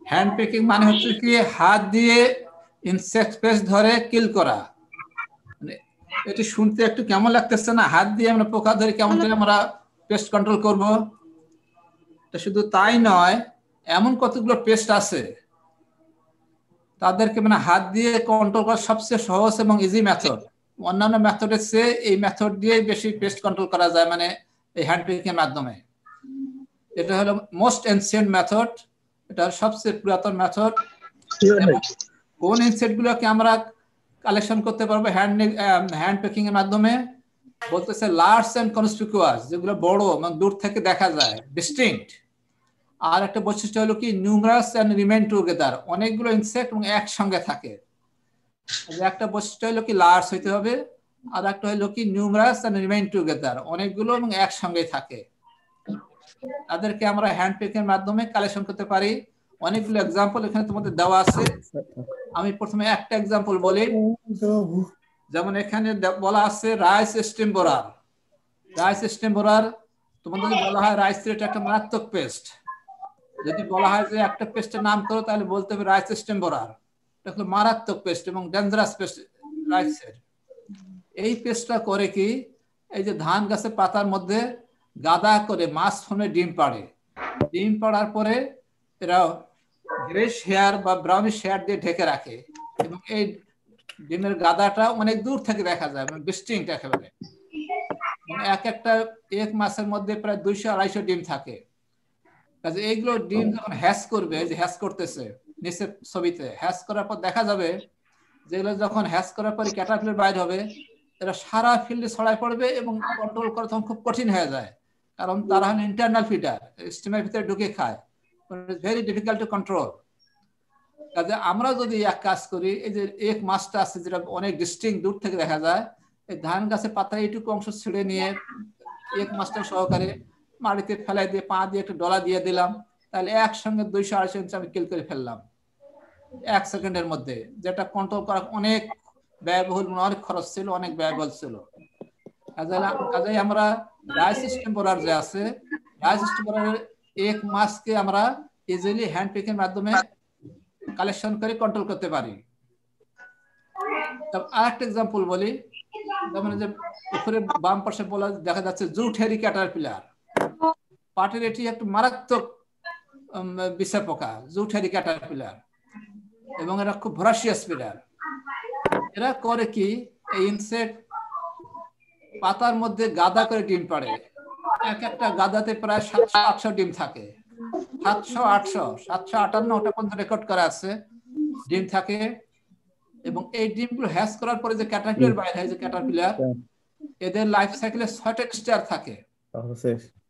Hand Peking মানে হচ্ছে কি হাত দিয়ে ইনসেক্ট পেস্ট ধরে কিল করা। মানে এটি শুনতে একটু কেমন লাগতেছে না? হাত দিয়ে আমরা পোকা ধরে কেমন করে আমরা পেস্ট কন্ট্রোল করব? এটা শুধু তাই নয়, এমন কতগুলো পেস্ট আছে তাদেরকে মানে হাত দিয়ে কন্ট্রোল করা সবচেয়ে সহজ এবং ইজি মেথড। অন্যান্য মেথডের চেয়ে এই মেথড দিয়ে বেশি পেস্ট কন্ট্রোল করা যায়, মানে এই হ্যান্ড পিকিং এর মাধ্যমে। এটা হলো মোস্ট এনসিয়েন্ট মেথড, এটা সবচেয়ে পুরাতন মেথড। কোন ইনসেক্ট গুলোকে আমরা কালেকশন করতে পারবো হ্যান্ড পিকিং এর মাধ্যমে? বলতেছে লার্জ এন্ড কনস্পিকুয়াস, যেগুলো বড় এবং দূর থেকে দেখা যায়, ডিস্টিংক্ট। আর একটা বৈশিষ্ট্য হলো কি নিউমারাস এন্ড রিমেইন টুগেদার, অনেকগুলো ইনসেক্ট এবং একসঙ্গে থাকে। একটা বৈশিষ্ট্য হলো কি লার্জ হইতে হবে, আর একটা হলো কি নিউমারাস এন্ড রিমেইন টুগেদার, অনেকগুলো এবং একসঙ্গে থাকে। তাদেরকে আমরা হ্যান্ড পিকিং এর মাধ্যমে কালেকশন করতে পারি। অনেকগুলো এক্সাম্পল এখানে তোমাদের দেওয়া আছে। আমি প্রথমে একটা এক্সাম্পল বলি। যেমন এখানে বলা আছে রাইস স্টিম বোরার। রাইস স্টিম বোরার, তোমাদের যদি বলা হয় রাইস এটা একটা মারাত্মক পেস্ট, যদি বলা হয় যে একটা পেস্টের নাম করো তাহলে বলতে হবে রাইস স্টিম বোরার। এটা হলো মারাত্মক পেস্ট এবং ডেঞ্জারাস পেস্ট রাইসের। এই পেস্টটা করে কি, এই যে ধান গাছের পাতার মধ্যে গাদা করে মাছ ফর্মে ডিম পাড়ে। ডিম পাড়ার পরে এরা গ্রেশ হেয়ার বা ব্রাউনিশ হেয়ার দিয়ে ঢেকে রাখে, এবং এই ডিমের গাদাটা অনেক দূর থেকে দেখা যায়, মানে ডিস্টিংক্ট একেবারে। এক একটা এক মাসের মধ্যে প্রায় 200-250 ডিম থাকে। কাজে এইগুলো ডিম যখন হ্যাশ করবে, যে হ্যাশ করতেছে নিচে ছবিতে, হ্যাশ করার পর দেখা যাবে যেগুলো যখন হ্যাশ করার পরে ক্যাটারপিলার বাইর হবে, এরা সারা ফিল্ডে ছড়ায় পড়বে এবং কন্ট্রোল করা তখন খুব কঠিন হয়ে যায়, কারণ তারা হলো ইন্টারনাল ফিডার, স্টিমের ভিতরে ঢুকে খায়। Very difficult to control. কাজে আমরা যদি এক কাজ করি, এই যে এক মাছটা আছে যেটা অনেক ডিস্টিংক্ট দূর থেকে দেখা যায়, এই ধান গাছের পাতা এইটুকু অংশ ছিঁড়ে নিয়ে এক মাছটা সহকারে মাটিতে ফেলাই দিয়ে পা দিয়ে একটু ডলা দিয়ে দিলাম, তাহলে একসঙ্গে 200-250 ইঞ্চি আমি কিল করে ফেললাম 1 সেকেন্ডের মধ্যে, যেটা কন্ট্রোল করা অনেক ব্যয়বহুল, অনেক খরচ ছিল, অনেক ব্যয়বহুল ছিল। কাজেই আমরা রাইস স্টিম বোরার যে আছে, রাইস স্টিম বোরারের এক মাছকে আমরা ইজিলি হ্যান্ড পিকের মাধ্যমে কালেকশন করে কন্ট্রোল করতে পারি। আরেকটা এক্সাম্পল বলি। যেমন যে উপরে বাম পাশে বলা দেখা যাচ্ছে জুট হেরি ক্যাটারপিলার। পাটের এটি একটা মারাত্মক বিষয় পোকা, জুট হেরি ক্যাটারপিলার, এবং এরা খুব ভরাসিয়াস স্পিডার। এরা করে কি, এই ইনসেক্ট পাতার মধ্যে গাদা করে ডিম পাড়ে। এক একটা গাদাতে প্রায় 700-800 ডিম থাকে। 700-800-758টা পর্যন্ত রেকর্ড করা আছে ডিম থাকে। এবং এই ডিমগুলো হ্যাশ করার পরে যে ক্যাটারপিলার বাইরে হয়, যে ক্যাটারপিলার, এদের লাইফ সাইকেলে 6টা স্টার থাকে।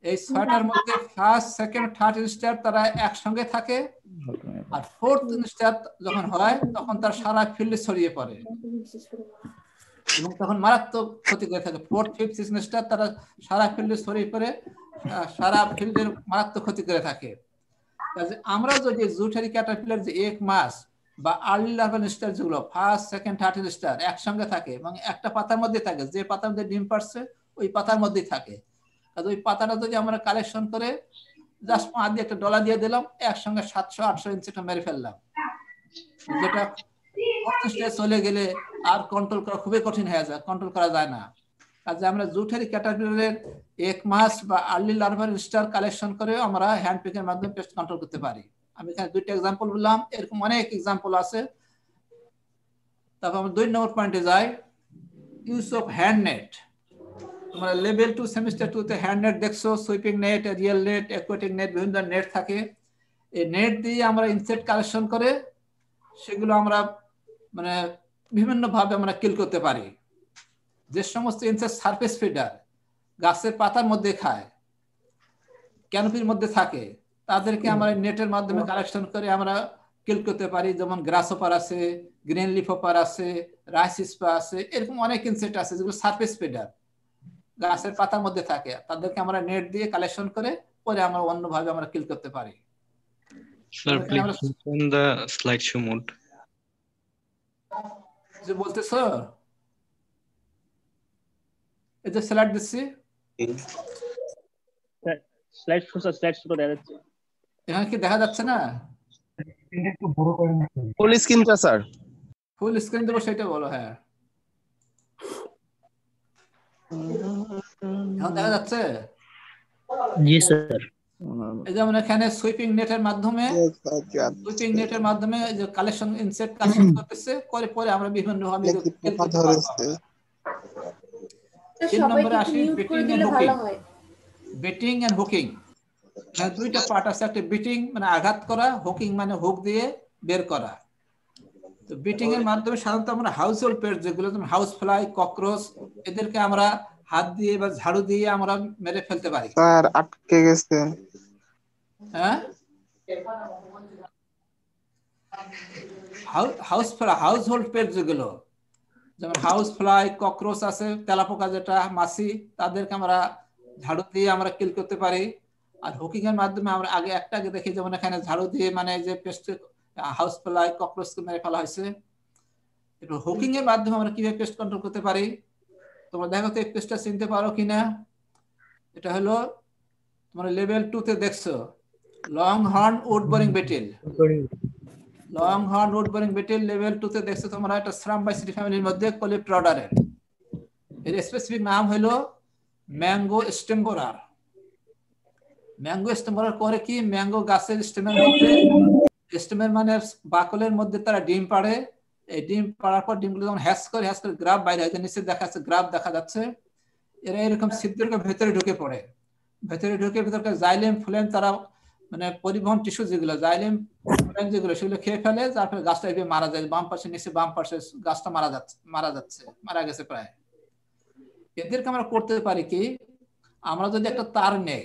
এই 6টার মধ্যে ফার্স্ট, সেকেন্ড, থার্ড স্টার তারা একসঙ্গে থাকে, আর ফোর্থ স্টার যখন হয় তখন তার সারা ফিল্ডে ছড়িয়ে পড়ে এবং তখন মারাত্মক ক্ষতি করে থাকে। ফোর্থ, ফিফথ, সিক্সথ স্টার তারা সারা ফিল্ডে ছড়িয়ে পড়ে সারা ফিল্ডের মারাত্মক ক্ষতি করে থাকে। আমরা যদি জুটেরি ক্যাটারপিলার যে এক মাস বা আর্লি লার্ভাল স্টার যেগুলো ফার্স্ট, সেকেন্ড, থার্ড স্টার একসঙ্গে থাকে এবং একটা পাতার মধ্যে থাকে, যে পাতার মধ্যে ডিম পারছে ওই পাতার মধ্যেই থাকে, কাজে ওই পাতাটা যদি আমরা কালেকশন করে জাস্ট পা দিয়ে একটা ডলা দিয়ে দিলাম, একসঙ্গে 700-800 ইঞ্চিটা মেরে ফেললাম, যেটা চলে গেলে আর কন্ট্রোল করা খুবই কঠিন হয়ে যায়, কন্ট্রোল করা যায় না। কাজে আমরা জুটেরি ক্যাটারপিলারের এক মাস বা আর্লি লার্ভাল স্টার কালেকশন করে আমরা হ্যান্ড পিকের মাধ্যমে পেস্ট কন্ট্রোল করতে পারি। আমি এখানে 2টা এক্সাম্পল বললাম, এরকম অনেক এক্সাম্পল আছে। তারপর আমরা 2 নম্বর পয়েন্টে যাই, ইউজ অফ হ্যান্ড নেট। তোমরা লেভেল 2 সেমিস্টার 2 তে হ্যান্ড নেট দেখছো, sweeping net, real net, aquatic net, বিভিন্ন নেট থাকে। এই নেট দিয়ে আমরা ইনসেক্ট কালেকশন করে সেগুলো আমরা মানে বিভিন্ন ভাবে আমরা কিল করতে পারি। যে সমস্ত ইনসেক্ট সারফেস ফিডার, গাছের পাতার মধ্যে খায়, ক্যানোপির মধ্যে থাকে, তাদেরকে আমরা নেটের মাধ্যমে কালেকশন করে আমরা কিল করতে পারি। যেমন গ্রাসহপার আছে, গ্রিন লিফহপার আছে, রাইসিসপা আছে, এরকম অনেক ইনসেক্ট আছে যেগুলো সারফেস ফিডার, গাছের পাতার মধ্যে থাকে, তাদেরকে আমরা নেট দিয়ে কালেকশন করে পরে আমরা অন্যভাবে আমরা কিল করতে পারি। Sir, please open the slideshow mode. যে বলতেছো এই যে স্লাইড দিচ্ছি, স্লাইড ছোট দেখা যাচ্ছে। এখানে কি দেখা যাচ্ছে না? একটু বড় করে না ফুল স্ক্রিনটা স্যার। ফুল স্ক্রিন দেবো সেটা বলো। হ্যাঁ, এখন দেখা যাচ্ছে? জি স্যার। এই যেমন এখানে সুইপিং নেটের মাধ্যমে যে কালেকশন ইনসেট কালেকশন করতেছে, করে পরে আমরা বিভিন্ন ভাবে তিন নম্বরে আসি baiting and hooking. Baiting and hooking দুইটা পার্ট আছে। একটা বেটিং মানে আঘাত করা, হুকিং মানে হুক দিয়ে বের করা। তো বেটিং এর মাধ্যমে সাধারণত আমরা হাউস হোল্ড পেস্ট যেগুলো যেমন হাউস ফ্লাই, ককরোচ, এদেরকে আমরা হাত দিয়ে বা ঝাড়ু দিয়ে আমরা মেরে ফেলতে পারি। স্যার আটকে গেছে। হ্যাঁ, হাউস হোল্ড পেস্ট যেগুলো যেমন হাউস ফ্লাই, ককরোচ আছে, তেলাপোকা যেটা মাছি, তাদেরকে আমরা ঝাড়ু দিয়ে আমরা কিল করতে পারি। আর হুকিং এর মাধ্যমে আমরা আগে দেখি যেমন এখানে ঝাড়ু দিয়ে মানে যে পেস্ট হাউস ফ্লাই, ককরোচকে মেরে ফেলা হয়েছে। এবার হুকিং এর মাধ্যমে আমরা কিভাবে পেস্ট কন্ট্রোল করতে পারি? তোমরা দেখো তো এই পেস্টটা চিনতে পারো কিনা। এটা হলো তোমরা লেভেল 2 তে দেখছো, long horn wood boring beetle. Long horn wood boring beetle level 2 তে দেখছো তোমরা। এটা শ্রামবাইসিডি ফ্যামিলির মধ্যে কোলিপ্ট্রডারের। এর স্পেসিফিক নাম হলো ম্যাঙ্গো স্টেম্বোরার। ম্যাঙ্গো স্টেম্বোরার করে কি, ম্যাঙ্গো গাছের স্টেমের মধ্যে, স্টেমের মানে বাকলের মধ্যে তারা ডিম পাড়ে। এই ডিম পাড়ার পর ডিমগুলো যখন হ্যাশ করে গ্রাফ বাইরে হয়, নিচে দেখা যাচ্ছে গ্রাফ দেখা যাচ্ছে। এরা এরকম ছিদ্রের ভেতরে ঢুকে পড়ে। ভেতরকার জাইলেম ফ্লেম তারা মানে পরিবহন টিস্যু যেগুলো জাইলেম ফ্লেম যেগুলো সেগুলো খেয়ে ফেলে, যার ফলে গাছটা এভাবে মারা যায়। বাম পাশে নিচে বাম পাশে গাছটা মারা গেছে প্রায়। এদেরকে আমরা করতে পারি কি, আমরা যদি একটা তার নেই,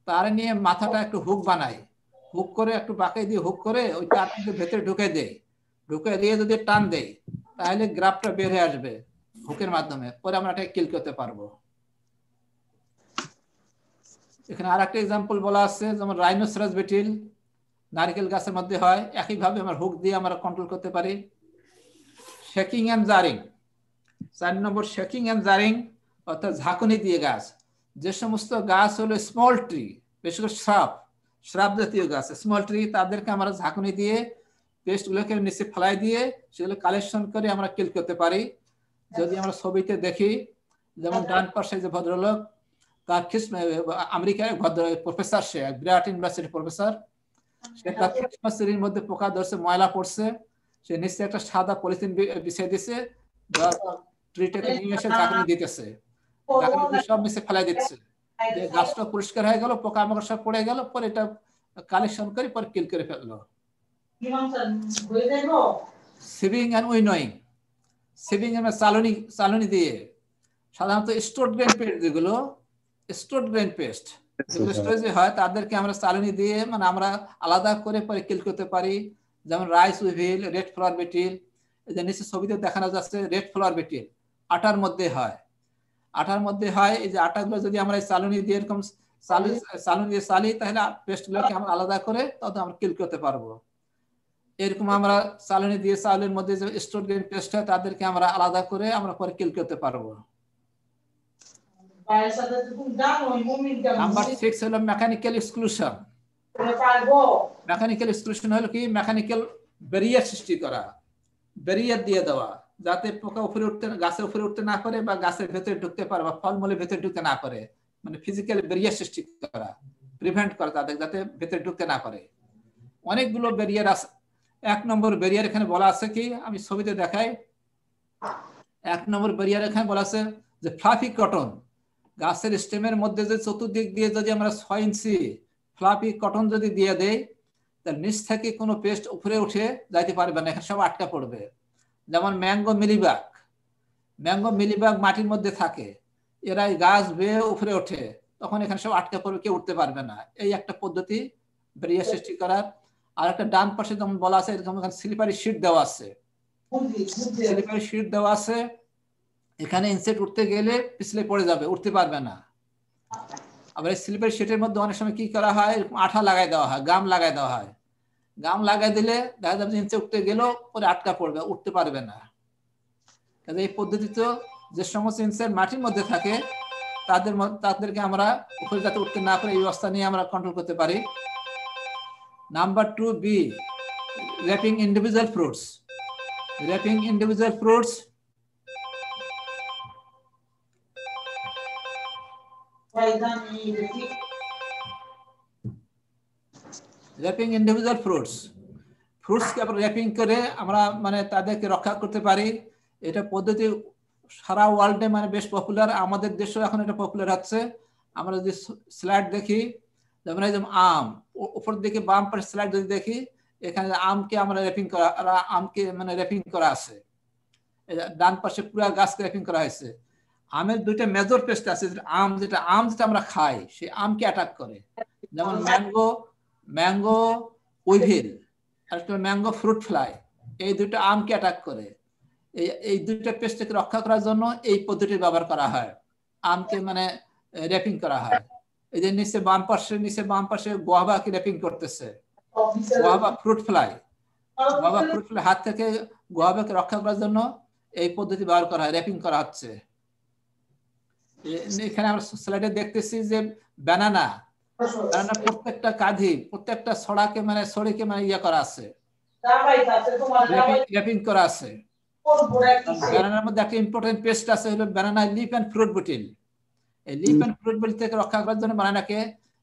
তার নিয়ে মাথাটা একটু হুক বানাই, হুক করে একটু বাঁকাই দিয়ে হুক করে ওই তারটাকে ভেতরে ঢুকে দিয়ে যদি টান দেই, তাহলে গ্রাফটা বের হয়ে আসবে হুকের মাধ্যমে। পরে আমরা এটাকে কিল করতে পারবো। এখানে আর একটা এক্সাম্পল বলা আছে, যেমন রাইনোসেরাস বেটিল নারকেল গাছের মধ্যে হয়। একইভাবে আমরা হুক দিয়ে আমরা কন্ট্রোল করতে পারি। Shaking and jarring, 4 number shaking and jarring অর্থাৎ ঝাঁকুনি দিয়ে গাছ। যে সমস্ত গাছ হলো স্মল ট্রি, বিশেষ করে শ্রাব জাতীয় গাছ, স্মল ট্রি, তাদেরকে আমরা ঝাঁকুনি দিয়ে পেস্টগুলোকে নিচে ফেলাই দিয়ে সেগুলো কালেকশন করে আমরা কিল করতে পারি। যদি আমরা ছবিতে দেখি, যেমন ডান পাশে যে ভদ্রলোক, তার আমেরিকার প্রফেসর, সে বিরাট ইউনিভার্সিটি প্রফেসর, সে তার খ্রিসমাস ট্রির মধ্যে পোকা ধরছে, ময়লা পড়ছে, সে নিচে একটা সাদা পলিথিন বিছিয়ে দিছে, ট্রিটাকে নিয়ে এসে ঝাঁকুনি দিতেছে, ঝাঁকুনি দিয়ে সব নিচে ফেলাই দিচ্ছে। গাছটা পরিষ্কার হয়ে গেল, পোকামাকড় সব পড়ে গেল, পরে এটা কালেকশন করে পরে কিল করে ফেললো। সিভিং এন্ড উইনোয়িং, সিভিং এর চালনি দিয়ে সাধারণত স্টোরড গ্রেন পেস্ট যেগুলো স্টোরড গ্রেন পেস্ট যেগুলো স্টোরেজে হয়, তাদেরকে আমরা চালনি দিয়ে মানে আমরা আলাদা করে পরে কিল করতে পারি। যেমন রাইস উইভিল, রেড ফ্লাওয়ার বেটিল, এই যে নিচে ছবিতে দেখানো যাচ্ছে রেড ফ্লাওয়ার বেটিল আটার মধ্যে হয়। এই যে আটাগুলো যদি আমরা চালনি দিয়ে এরকম চালনি দিয়ে চালি, তাহলে পেস্টগুলোকে আমরা আলাদা করে তখন আমরা কিল করতে পারবো। এরকম আমরা চালনি দিয়ে চাউলের মধ্যে যে স্টোরড গ্রেন পেস্ট হয়, তাদেরকে আমরা আলাদা করে আমরা পরে কিল করতে পারবো। নাম্বার 6 হলো মেকানিক্যাল এক্সক্লুশন। মেকানিক্যাল এক্সক্লুশন হলো কি, মেকানিক্যাল ব্যারিয়ার সৃষ্টি করা, ব্যারিয়ার দিয়ে দেওয়া, যাতে পোকা গাছের উপরে উঠতে না পারে বা গাছের ভেতরে ঢুকতে পারে বা ফলমূলের ভেতরে ঢুকতে না পারে। মানে ফিজিক্যাল ব্যারিয়ার সৃষ্টি করা, প্রিভেন্ট করা তাদের, যাতে ভেতরে ঢুকতে না পারে। অনেকগুলো ব্যারিয়ার আছে। 1 নম্বর ব্যারিয়ার এখানে বলা আছে কি, আমি ছবিতে দেখাই। 1 নম্বর ব্যারিয়ার এখানে বলা আছে যে ফ্লাফি কটন, গাছের স্টেমের মধ্যে যে চতুর্দিক দিয়ে যদি আমরা 6 ইঞ্চি ফ্লাফি কটন যদি দিয়ে দেই, তার নিচ থেকে কোনো পেস্ট উপরে উঠে যাইতে পারবে না, এখানে সব আটকা পড়বে। যেমন ম্যাঙ্গো মিলিবাগ মাটির মধ্যে থাকে, এরা গাছ বেয়ে উপরে ওঠে, তখন এখানে সব আটকা পড়বে, কেউ উঠতে পারবে না। এই একটা পদ্ধতি ব্যারিয়ার সৃষ্টি করার। আর একটা ডান পাশে যেমন বলা আছে, এরকম স্লিপারি শীট দেওয়া আছে, এখানে ইনসেক্ট উঠতে গেলে পিছলে পড়ে যাবে, উঠতে পারবে না। আবার এই স্লিপারি শীটের মধ্যে অনেক সময় কি করা হয়, আঠা লাগাই দেওয়া হয়, গাম লাগাই দেওয়া হয়। গাম লাগাই দিলে দেখা যাবে ইনসেক্ট উঠতে গেলেও পরে আটকা পড়বে, উঠতে পারবে না। এই পদ্ধতিতে যে সমস্ত ইনসেক্ট মাটির মধ্যে থাকে, তাদেরকে আমরা উপরে যাতে উঠতে না পারে এই ব্যবস্থা নিয়ে আমরা কন্ট্রোল করতে পারি। Number 2B, wrapping individual fruits. Wrapping individual fruits. Wrapping individual fruits. ফ্রুটসকে আমরা র্যাপিং করে আমরা মানে তাদেরকে রক্ষা করতে পারি। এটা পদ্ধতি সারা ওয়ার্ল্ডে মানে বেশ পপুলার, আমাদের দেশেও এখন এটা পপুলার হচ্ছে। আমরা যদি স্লাইড দেখি, যেমন এই যে আম, উপর দিকে বাম পাশে স্লাইড যদি দেখি, এখানে আমকে আমরা র্যাপিং করা, আমকে মানে র্যাপিং করা আছে। ডান পাশে পুরো গাছকে র্যাপিং করা হয়েছে। আমের দুইটা মেজর পেস্ট আছে, আম যেটা আমরা খাই সেই আমকে অ্যাটাক করে, যেমন ম্যাঙ্গো উইভিল আর একটা ম্যাঙ্গো ফ্রুট ফ্লাই, এই দুটো আমকে অ্যাটাক করে। এই দুইটা পেস্টকে রক্ষা করার জন্য এই পদ্ধতি ব্যবহার করা হয়, আমকে মানে র্যাপিং করা হয়। এই যে নিচে বাম পাশে গোয়াভাকে র্যাপিং করতেছে, গোয়াভা ফ্রুট ফ্লাই হাত থেকে গোয়াভাকে রক্ষা করার জন্য এই পদ্ধতি ব্যবহার করা হয়, র্যাপিং করা হচ্ছে। এখানে আমরা স্লাইডে দেখতেছি যে ব্যানানা প্রত্যেকটা কাঁধি, প্রত্যেকটা ছড়াকে মানে ছড়িকে মানে ইয়ে করা আছে, র্যাপিং করা আছে। ব্যানানার মধ্যে একটা ইম্পর্টেন্ট পেস্ট আছে, হলো ব্যানানা লিফ এন্ড ফ্রুট বুটিল। এই লিফ এন্ড ফ্রুট বুটিল থেকে রক্ষা করার জন্য ব্যানানাকে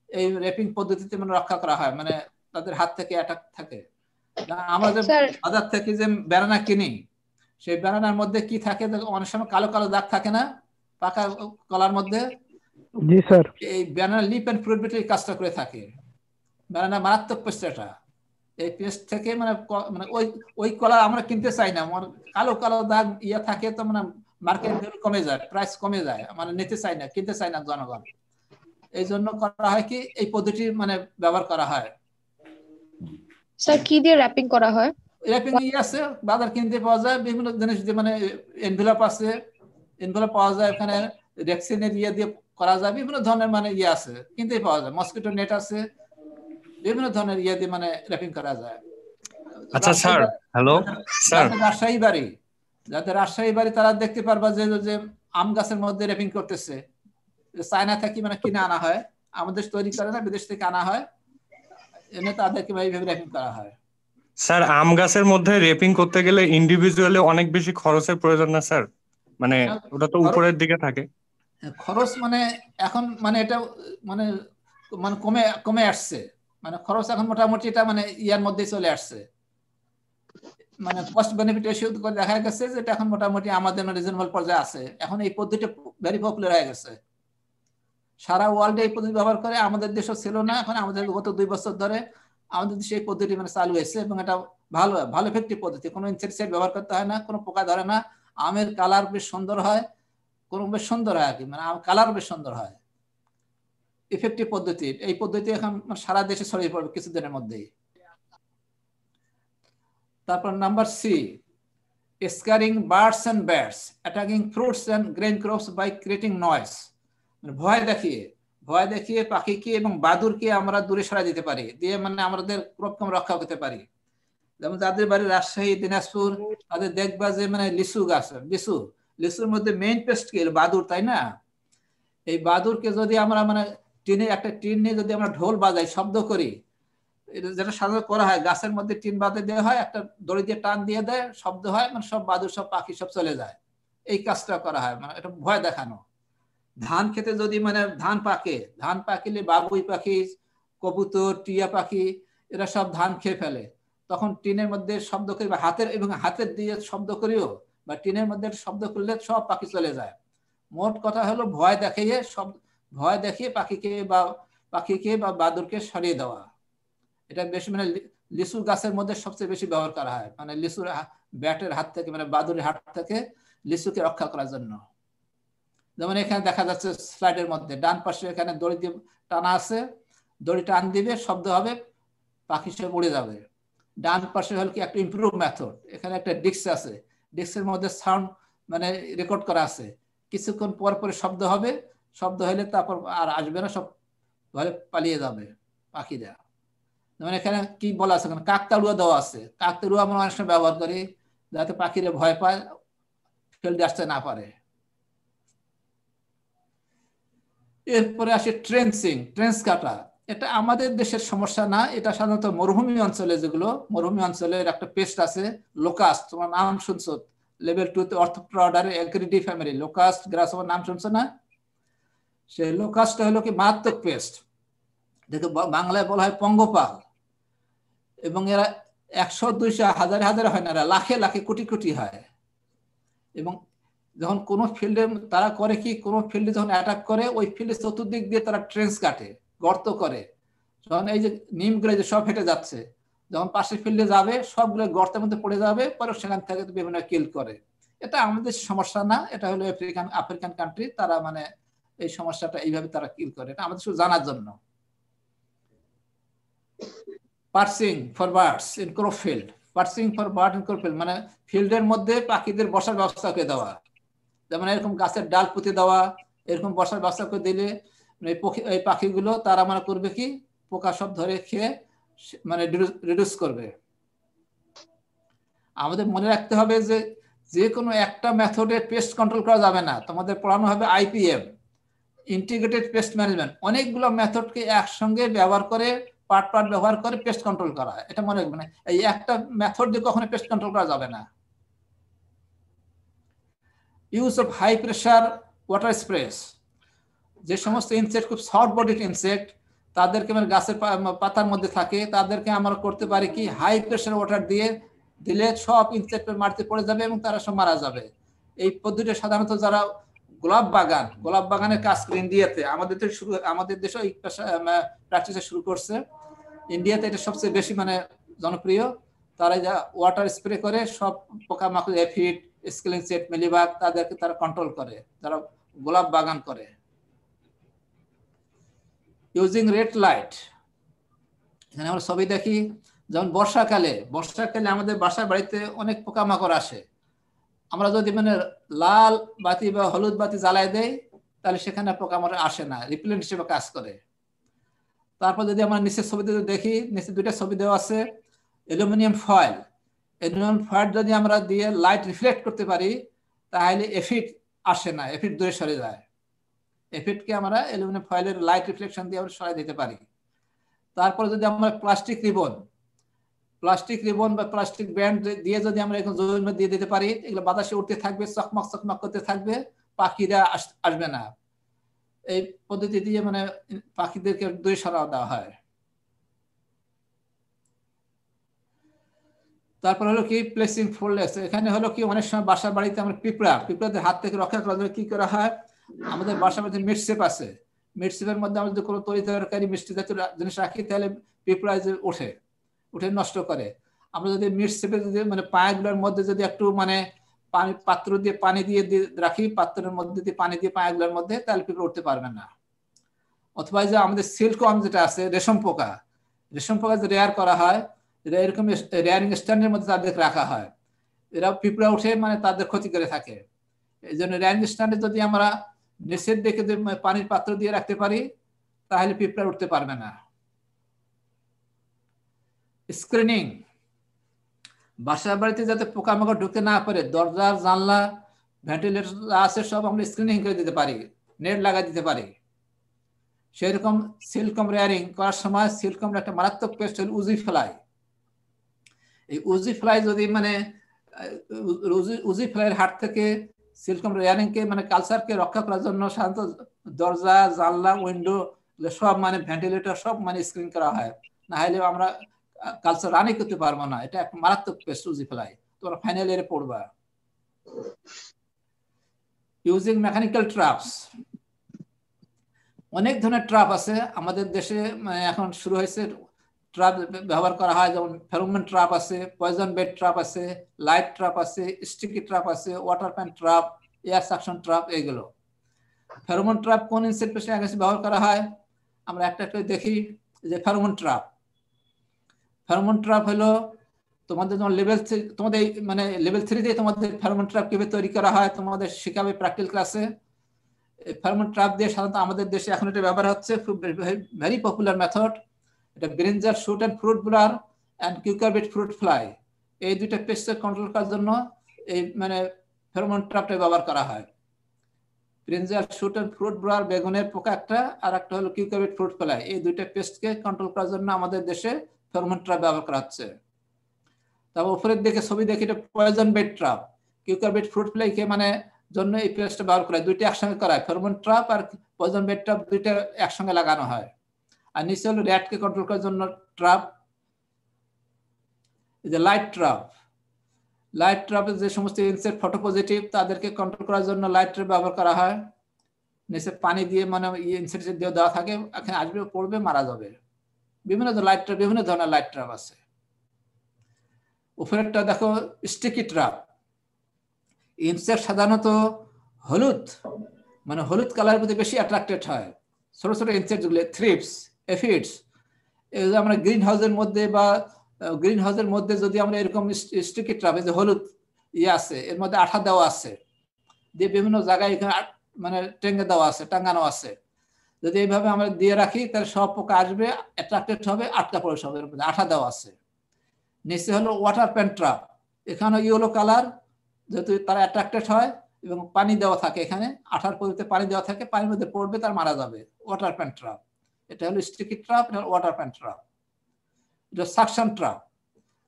এই র্যাপিং পদ্ধতিতে মানে রক্ষা করা হয়, মানে তাদের হাত থেকে অ্যাটাক থাকে। আমরা যে বাজার থেকে যে ব্যানানা কিনি, সেই ব্যানানার মধ্যে কি থাকে, অনেক সময় কালো কালো দাগ থাকে না পাকা কলার মধ্যে? জি স্যার। এই ব্যানানা লিফ এন্ড ফ্রুট বুটিল কাজটা করে থাকে। ব্যানানা মারাত্মক পেস্ট এটা। এই পেস্ট থেকে মানে ওই কলা আমরা কিনতে চাই না, কালো কালো দাগ ইয়ে থাকে, তো মানে মার্কেট ভ্যালু কমে যায়, প্রাইস কমে যায়, মানে নিতে চাই না, কিনতে চাই না জনগণ। এই জন্য করা হয় কি, এই পদ্ধতি মানে ব্যবহার করা হয়। স্যার কি দিয়ে র‍্যাপিং করা হয়? র‍্যাপিং আছে বাজার কিনতে পাওয়া যায়, বিভিন্ন জিনিস দিয়ে মানে এনভেলপ আছে, এনভেলপ পাওয়া যায়, ওখানে রেক্সিনের ইয়ে দিয়ে করা যায়, বিভিন্ন ধরনের মানে ইয়ে আছে, কিনতে পাওয়া যায়। মসকিটো নেট আছে, বিভিন্ন ধরনের ইয়ে দিয়ে মানে র‍্যাপিং করা যায়। আচ্ছা স্যার, হ্যালো স্যার, রাজশাহী বাড়ি তারা দেখতে পারবা যে আম গাছের মধ্যে র‍্যাপিং করতেছে। চায়না থেকে মানে কিনে আনা হয়, আমাদের তৈরি করে না, বিদেশ থেকে আনা হয়, এনে তাদেরকে এইভাবে র‍্যাপিং করা হয়। স্যার আম গাছের মধ্যে র‍্যাপিং করতে গেলে ইন্ডিভিজুয়ালি অনেক বেশি খরচের প্রয়োজন না স্যার? মানে ওটা তো উপরের দিকে থাকে। খরচ মানে এখন মানে এটা মানে মানে কমে আসছে, মানে খরচ এখন মোটামুটি এটা মানে ইয়ার মধ্যে চলে আসছে, মানে কস্ট বেনিফিট রেশিও করে দেখা গেছে যে এটা এখন মোটামুটি আমাদের রিজনেবল পর্যায়ে আছে। এখন এই পদ্ধতিটা ভেরি পপুলার হয়ে গেছে, সারা ওয়ার্ল্ডে এই পদ্ধতি ব্যবহার করে। আমাদের দেশও ছিল না, এখন আমাদের গত 2 বছর ধরে আমাদের দেশে এই পদ্ধতি মানে চালু হয়েছে, এবং এটা ভালো এফেক্টিভ পদ্ধতি। কোনো ইনসেক্টিসাইড ব্যবহার করতে হয় না, কোনো পোকা ধরে না, আমের কালার বেশ সুন্দর হয়, কোনো বেশ সুন্দর হয় আর কি, মানে কালার বেশ সুন্দর হয়। ইফেক্টিভ পদ্ধতি, এই পদ্ধতি এখন সারা দেশে ছড়িয়ে পড়বে কিছুদিনের মধ্যেই। তারপর number C, scaring birds and bats, attacking fruits and grain crops by creating noise. ভয় দেখিয়ে পাখিকে এবং বাদুরকে আমরা দূরে সরাই দিতে পারি, দিয়ে মানে আমাদের ক্রপকে রক্ষা করতে পারি। যেমন যাদের বাড়ি রাজশাহী, দিনাজপুর, তাদের দেখবা যে মানে লিচু গাছ, লিচুর মধ্যে মেইন পেস্ট কি বাদুর, তাই না? এই বাদুরকে যদি আমরা মানে একটা টিন নিয়ে যদি আমরা ঢোল বাজাই, শব্দ করি, যেটা সাধারণত করা হয়, গাছের মধ্যে টিন বাঁধে দেওয়া হয়, একটা দড়ি দিয়ে টান দিয়ে দেয়, শব্দ হয়, মানে সব বাদুর সব পাখি সব চলে যায়। এই কাজটা করা হয়, মানে এটা ভয় দেখানো। ধান খেতে যদি মানে ধান পাকিলে বাবুই পাখি, কবুতর, টিয়া পাখি এরা সব ধান খেয়ে ফেলে, তখন টিনের মধ্যে শব্দ করি বা হাতের দিয়ে শব্দ করিও বা টিনের মধ্যে শব্দ করলে সব পাখি চলে যায়। মোট কথা হলো ভয় দেখিয়ে পাখিকে বা বাদুরকে সরিয়ে দেওয়া। এটা বেশি মানে লিচু গাছের মধ্যে সবচেয়ে বেশি ব্যবহার করা হয়, মানে লিচুর ব্যাটের হাত থেকে, মানে বাদুরের হাত থেকে লিচুকে রক্ষা করার জন্য। যেমন এখানে দেখা যাচ্ছে স্লাইডের মধ্যে ডান পাশে এখানে দড়ি দিয়ে টানা আছে, দড়ি টান দিবে, শব্দ হবে, পাখি সব উড়ে যাবে। ডান পাশে হল কি একটা ইমপ্রুভ মেথড, এখানে একটা ডিস্ক আছে, ডিস্কের মধ্যে সাউন্ড মানে রেকর্ড করা আছে, কিছুক্ষণ পর পরে শব্দ হবে, শব্দ হলে তারপর আর আসবে না, সব ঘরে পালিয়ে যাবে পাখিরা। যেমন এখানে কি বলা আছে, কাকতাড়ুয়া দেওয়া আছে, কাকতাড়ুয়া আমরা অনেক সময় ব্যবহার করি যাতে পাখিরা ভয় পায়, ফেলতে আসতে না পারে। এরপরে আসে ট্রেন্সিং, ট্রেন্স কাটা। এটা আমাদের দেশের সমস্যা না, এটা সাধারণত মরুভূমি অঞ্চলে, যেগুলো মরুভূমি অঞ্চলের একটা পেস্ট আছে লোকাস্ট, তোমার নাম শুনছো লেভেল 2 তে অর্থোপটেরা অর্ডারে অ্যাগ্রিডি ফ্যামিলি লোকাস্ট গ্রাসহপার নাম শুনছো না? সেই লোকাস্টটা হলো কি মারাত্মক পেস্ট, দেখো বাংলায় বলা হয় পঙ্গপাল। এবং এরা 100 200 হাজারে হাজারে হয় না, এরা লাখে লাখে কোটি কোটি হয়। এবং যখন কোনো ফিল্ডে তারা করে কি, কোনো ফিল্ডে যখন অ্যাটাক করে ওই ফিল্ডে চতুর্দিক দিয়ে তারা ট্রেন্স কাটে, গর্ত করে। যখন এই যে নিমগুলো যে সব হেঁটে যাচ্ছে, যখন পাশের ফিল্ডে যাবে সবগুলো গর্তের মধ্যে পড়ে যাবে, পরে সেখান থেকে বিভিন্ন কিল করে। এটা আমাদের সমস্যা না, এটা হলো আফ্রিকান কান্ট্রি, তারা মানে এই সমস্যাটা এইভাবে তারা কিল করে, এটা আমাদের শুধু জানার জন্য। Perching for birds in crop field, perching for bird in crop field মানে ফিল্ডের মধ্যে পাখিদের বসার ব্যবস্থা করে দেওয়া, যেমন এরকম গাছের ডাল পুঁতে দেওয়া, এরকম বসার ব্যবস্থা করে দিলে এই পাখিগুলো তারা মানে করবে কি, পোকা সব ধরে খেয়ে মানে রিডিউস করবে। আমাদের মনে রাখতে হবে যে যে কোনো একটা মেথডে পেস্ট কন্ট্রোল করা যাবে না, তোমাদের পড়ানো হবে আইপিএম, ইন্টিগ্রেটেড পেস্ট ম্যানেজমেন্ট, অনেকগুলো মেথডকে একসঙ্গে ব্যবহার করে পার্ট পার্ট ব্যবহার করে পেস্ট কন্ট্রোল করা, এটা মনে রাখবে না। এই একটা মেথড দিয়ে কখনো পেস্ট কন্ট্রোল করা যাবে না। Use of high pressure water sprays, যে সমস্ত ইনসেক্ট খুব শর্ট বডিড ইনসেক্ট, তাদেরকে মানে গাছের পাতার মধ্যে থাকে, তাদেরকে আমরা করতে পারি কি হাই প্রেসার ওয়াটার দিয়ে দিলে সব ইনসেক্ট মাটিতে পড়ে যাবে এবং তারা সব মারা যাবে। এই পদ্ধতিটা সাধারণত যারা গোলাপ বাগানের কাজ করে ইন্ডিয়াতে, আমাদের দেশে এই প্র্যাকটিসে শুরু করছে, ইন্ডিয়াতে এটা সবচেয়ে বেশি মানে জনপ্রিয়। তারা যা ওয়াটার স্প্রে করে সব পোকামাকড়, এফিড, স্কেলিং সেট, মিলিবাগ, তাদেরকে তারা কন্ট্রোল করে, তারা গোলাপ বাগান করে। ইউজিং রেড লাইট, এখানে আমরা ছবি দেখি, যেমন বর্ষাকালে আমাদের বাসার বাড়িতে অনেক পোকামাকড় আসে, আমরা যদি মানে লাল বাতি বা হলুদ বাতি জ্বালাই দেই তাহলে সেখানে পোকামাকড় আসে না, রিপেলেন্ট হিসেবে কাজ করে। তারপর যদি আমরা নিচের ছবিতে দেখি, নিচে দুইটা ছবি দেওয়া আছে, অ্যালুমিনিয়াম ফয়েল যদি আমরা দিয়ে লাইট রিফ্লেক্ট করতে পারি তাহলে এফিড আসে না, এফিড দূরে সরে যায়। এফিডকে আমরা অ্যালুমিনিয়াম ফয়েলের লাইট রিফ্লেকশন দিয়ে আমরা সরাই দিতে পারি। তারপরে যদি আমরা প্লাস্টিক রিবন বা প্লাস্টিক ব্যান্ড দিয়ে যদি আমরা এখন জমির মধ্যে দিয়ে দিতে পারি, এগুলো বাতাসে উঠতে থাকবে, চকমক করতে থাকবে, পাখিরা আসবে না। এই পদ্ধতি দিয়ে মানে পাখিদেরকে দূরে সরাও দেওয়া হয়। তারপর হলো কি প্লেসিং ফোল্ডলেস, এখানে হলো কি অনেক সময় বাসা বাড়িতে আমরা পিঁপড়াদের হাত থেকে রক্ষা করার জন্য কি করা হয়, আমাদের বাসা বাড়িতে মিটশেপ আছে, মিটশেপের মধ্যে আমরা যদি কোনো তরি-তরকারি মিষ্টি জাতীয় জিনিস রাখি তাহলে পিঁপড়া উঠে নষ্ট করে। আমরা যদি মিটশেপে যদি মানে পায়াগুলোর মধ্যে যদি একটু মানে পাত্র দিয়ে পানি দিয়ে রাখি, পাত্রের মধ্যে দিয়ে পানি দিয়ে পায়াগুলোর মধ্যে, তাহলে পিঁপড়া উঠতে পারবে না। অথবা যে আমাদের সিল্কওয়ার্ম যেটা আছে, রেশম পোকা যে রেয়ার করা হয়, এরকম রেয়ারিং স্ট্যান্ডের মধ্যে তাদের রাখা হয়, এরা পিঁপড়া উঠে মানে তাদের ক্ষতি করে থাকে। এই জন্য রেয়ারিং স্ট্যান্ডে যদি আমরা নিচের দিকে পানির পাত্র দিয়ে রাখতে পারি তাহলে পিঁপড়া উঠতে পারবে না। স্ক্রিনিং, বাসা বাড়িতে যাতে পোকামাকড় ঢুকতে না পারে, দরজা জানলা ভেন্টিলেটর আছে সব আমরা স্ক্রিনিং করে দিতে পারি, নেট লাগাই দিতে পারি। সেরকম সিল্কম রেয়ারিং করার সময় সিল্কম একটা মারাত্মক পেস্ট হল উজি ফ্লাই। এই উজি ফ্লাই যদি মানে উজি ফ্লাইয়ের হাত থেকে সিল্কম রেয়ারিংকে মানে কালচারকে রক্ষা করার জন্য সাধারণত দরজা জানলা উইন্ডো সব মানে ভেন্টিলেটর সব মানে স্ক্রিন করা হয়, না হলে আমরা কালচার রানই করতে পারবো না। এটা একটা মারাত্মক পেস্ট উজি ফ্লাই, তোমরা ফাইনাল ইয়ারে পড়বা। ইউজিং মেকানিক্যাল ট্রাপস, অনেক ধরনের ট্রাপ আছে আমাদের দেশে, মানে এখন শুরু হয়েছে ট্রাপ ব্যবহার করা হয়, যেমন ফেরোমন ট্রাপ আছে, পয়জন বেড ট্রাপ আছে, লাইট ট্রাপ আছে, স্টিকি ট্রাপ আছে, water pan trap, air suction trap. এগুলো ফেরোমন ট্রাপ কোন ইনসেক্ট পেস্টের আগে ব্যবহার করা হয় আমরা একটা একটা দেখি। যে ফেরোমন ট্রাপ হলো তোমাদের যেমন তোমাদের মানে লেভেল 3-তে তোমাদের ফেরোমন ট্রাপ কিভাবে তৈরি করা হয় তোমাদের শেখাবে প্র্যাকটিক্যাল ক্লাসে। ফেরোমন ট্রাপ দিয়ে সাধারণত আমাদের দেশে এখন এটা ব্যবহার হচ্ছে, ভেরি পপুলার মেথড। এটা brinjal shoot and fruit borer and cucurbit fruit fly, এই দুইটা পেস্টকে কন্ট্রোল করার জন্য এই মানে ফেরোমন ট্রাপটা ব্যবহার করা হয়। Brinjal shoot and fruit borer বেগুনের পোকা একটা, আর একটা হলো কিউকারবিট ফ্রুট ফ্লাই। এই দুইটা পেস্টকে কন্ট্রোল করার জন্য আমাদের দেশে ফেরোমন ট্র্যাপ ব্যবহার করা হচ্ছে। তারপর উপরের দিকে ছবি দেখি, এটা poison bait trap. Cucurbit fruit ফ্লাইকে মানে জন্য এই পেস্টটা ব্যবহার করা হয়, দুইটা একসঙ্গে করা হয়, ফেরোমন ট্র্যাপ আর পয়জন বেড ট্র্যাপ দুইটা একসঙ্গে লাগানো হয়। আর নিচে হলো র্যাটকে কন্ট্রোল করার জন্য ট্র্যাপ, এই যে লাইট ট্র্যাপ। লাইট ট্র্যাপে যে সমস্ত ইনসেক্ট ফটো পজিটিভ তাদেরকে কন্ট্রোল করার জন্য লাইট ট্র্যাপ ব্যবহার করা হয়। নিচে পানি দিয়ে মানে ইনসেক্ট দিয়ে দেওয়া থাকে, এখানে আসবে পড়বে মারা যাবে। বিভিন্ন লাইট ট্র্যাপ, বিভিন্ন ধরনের লাইট ট্র্যাপ আছে। উপরেরটা দেখো স্টিকি ট্র্যাপ। ইনসেক্ট সাধারণত হলুদ মানে হলুদ কালারের প্রতি বেশি অ্যাট্রাক্টেড হয়। ছোট ছোট ইনসেক্ট যেগুলো থ্রিপস, এফিডস, এগুলো আমরা গ্রিন হাউসের মধ্যে বা গ্রিন হাউসের মধ্যে যদি আমরা এরকম স্টিকি ট্র্যাপ, যে হলুদ আছে এর মধ্যে আঠা দেওয়া আছে, দিয়ে বিভিন্ন জায়গায় এখানে মানে টেঙ্গে দেওয়া আছে, টাঙ্গানো আছে, যদি এইভাবে আমরা দিয়ে রাখি তাহলে সব পোকা আসবে, অ্যাট্রাক্টেড হবে, আটকা পড়ে সব, এর মধ্যে আঠা দেওয়া আছে। নিচে হলো ওয়াটার পেন ট্র্যাপ। এখানে ইয়েলো কালার, যেহেতু তারা অ্যাট্রাক্টেড হয় এবং পানি দেওয়া থাকে, এখানে আঠার পরিবর্তে পানি দেওয়া থাকে, পানির মধ্যে পড়বে তার মারা যাবে, ওয়াটার পেন ট্র্যাপ। এটা হলো স্টিকি ট্র্যাপ, এটা ওয়াটার পেন ট্র্যাপ। এটা সাকশন ট্র্যাপ।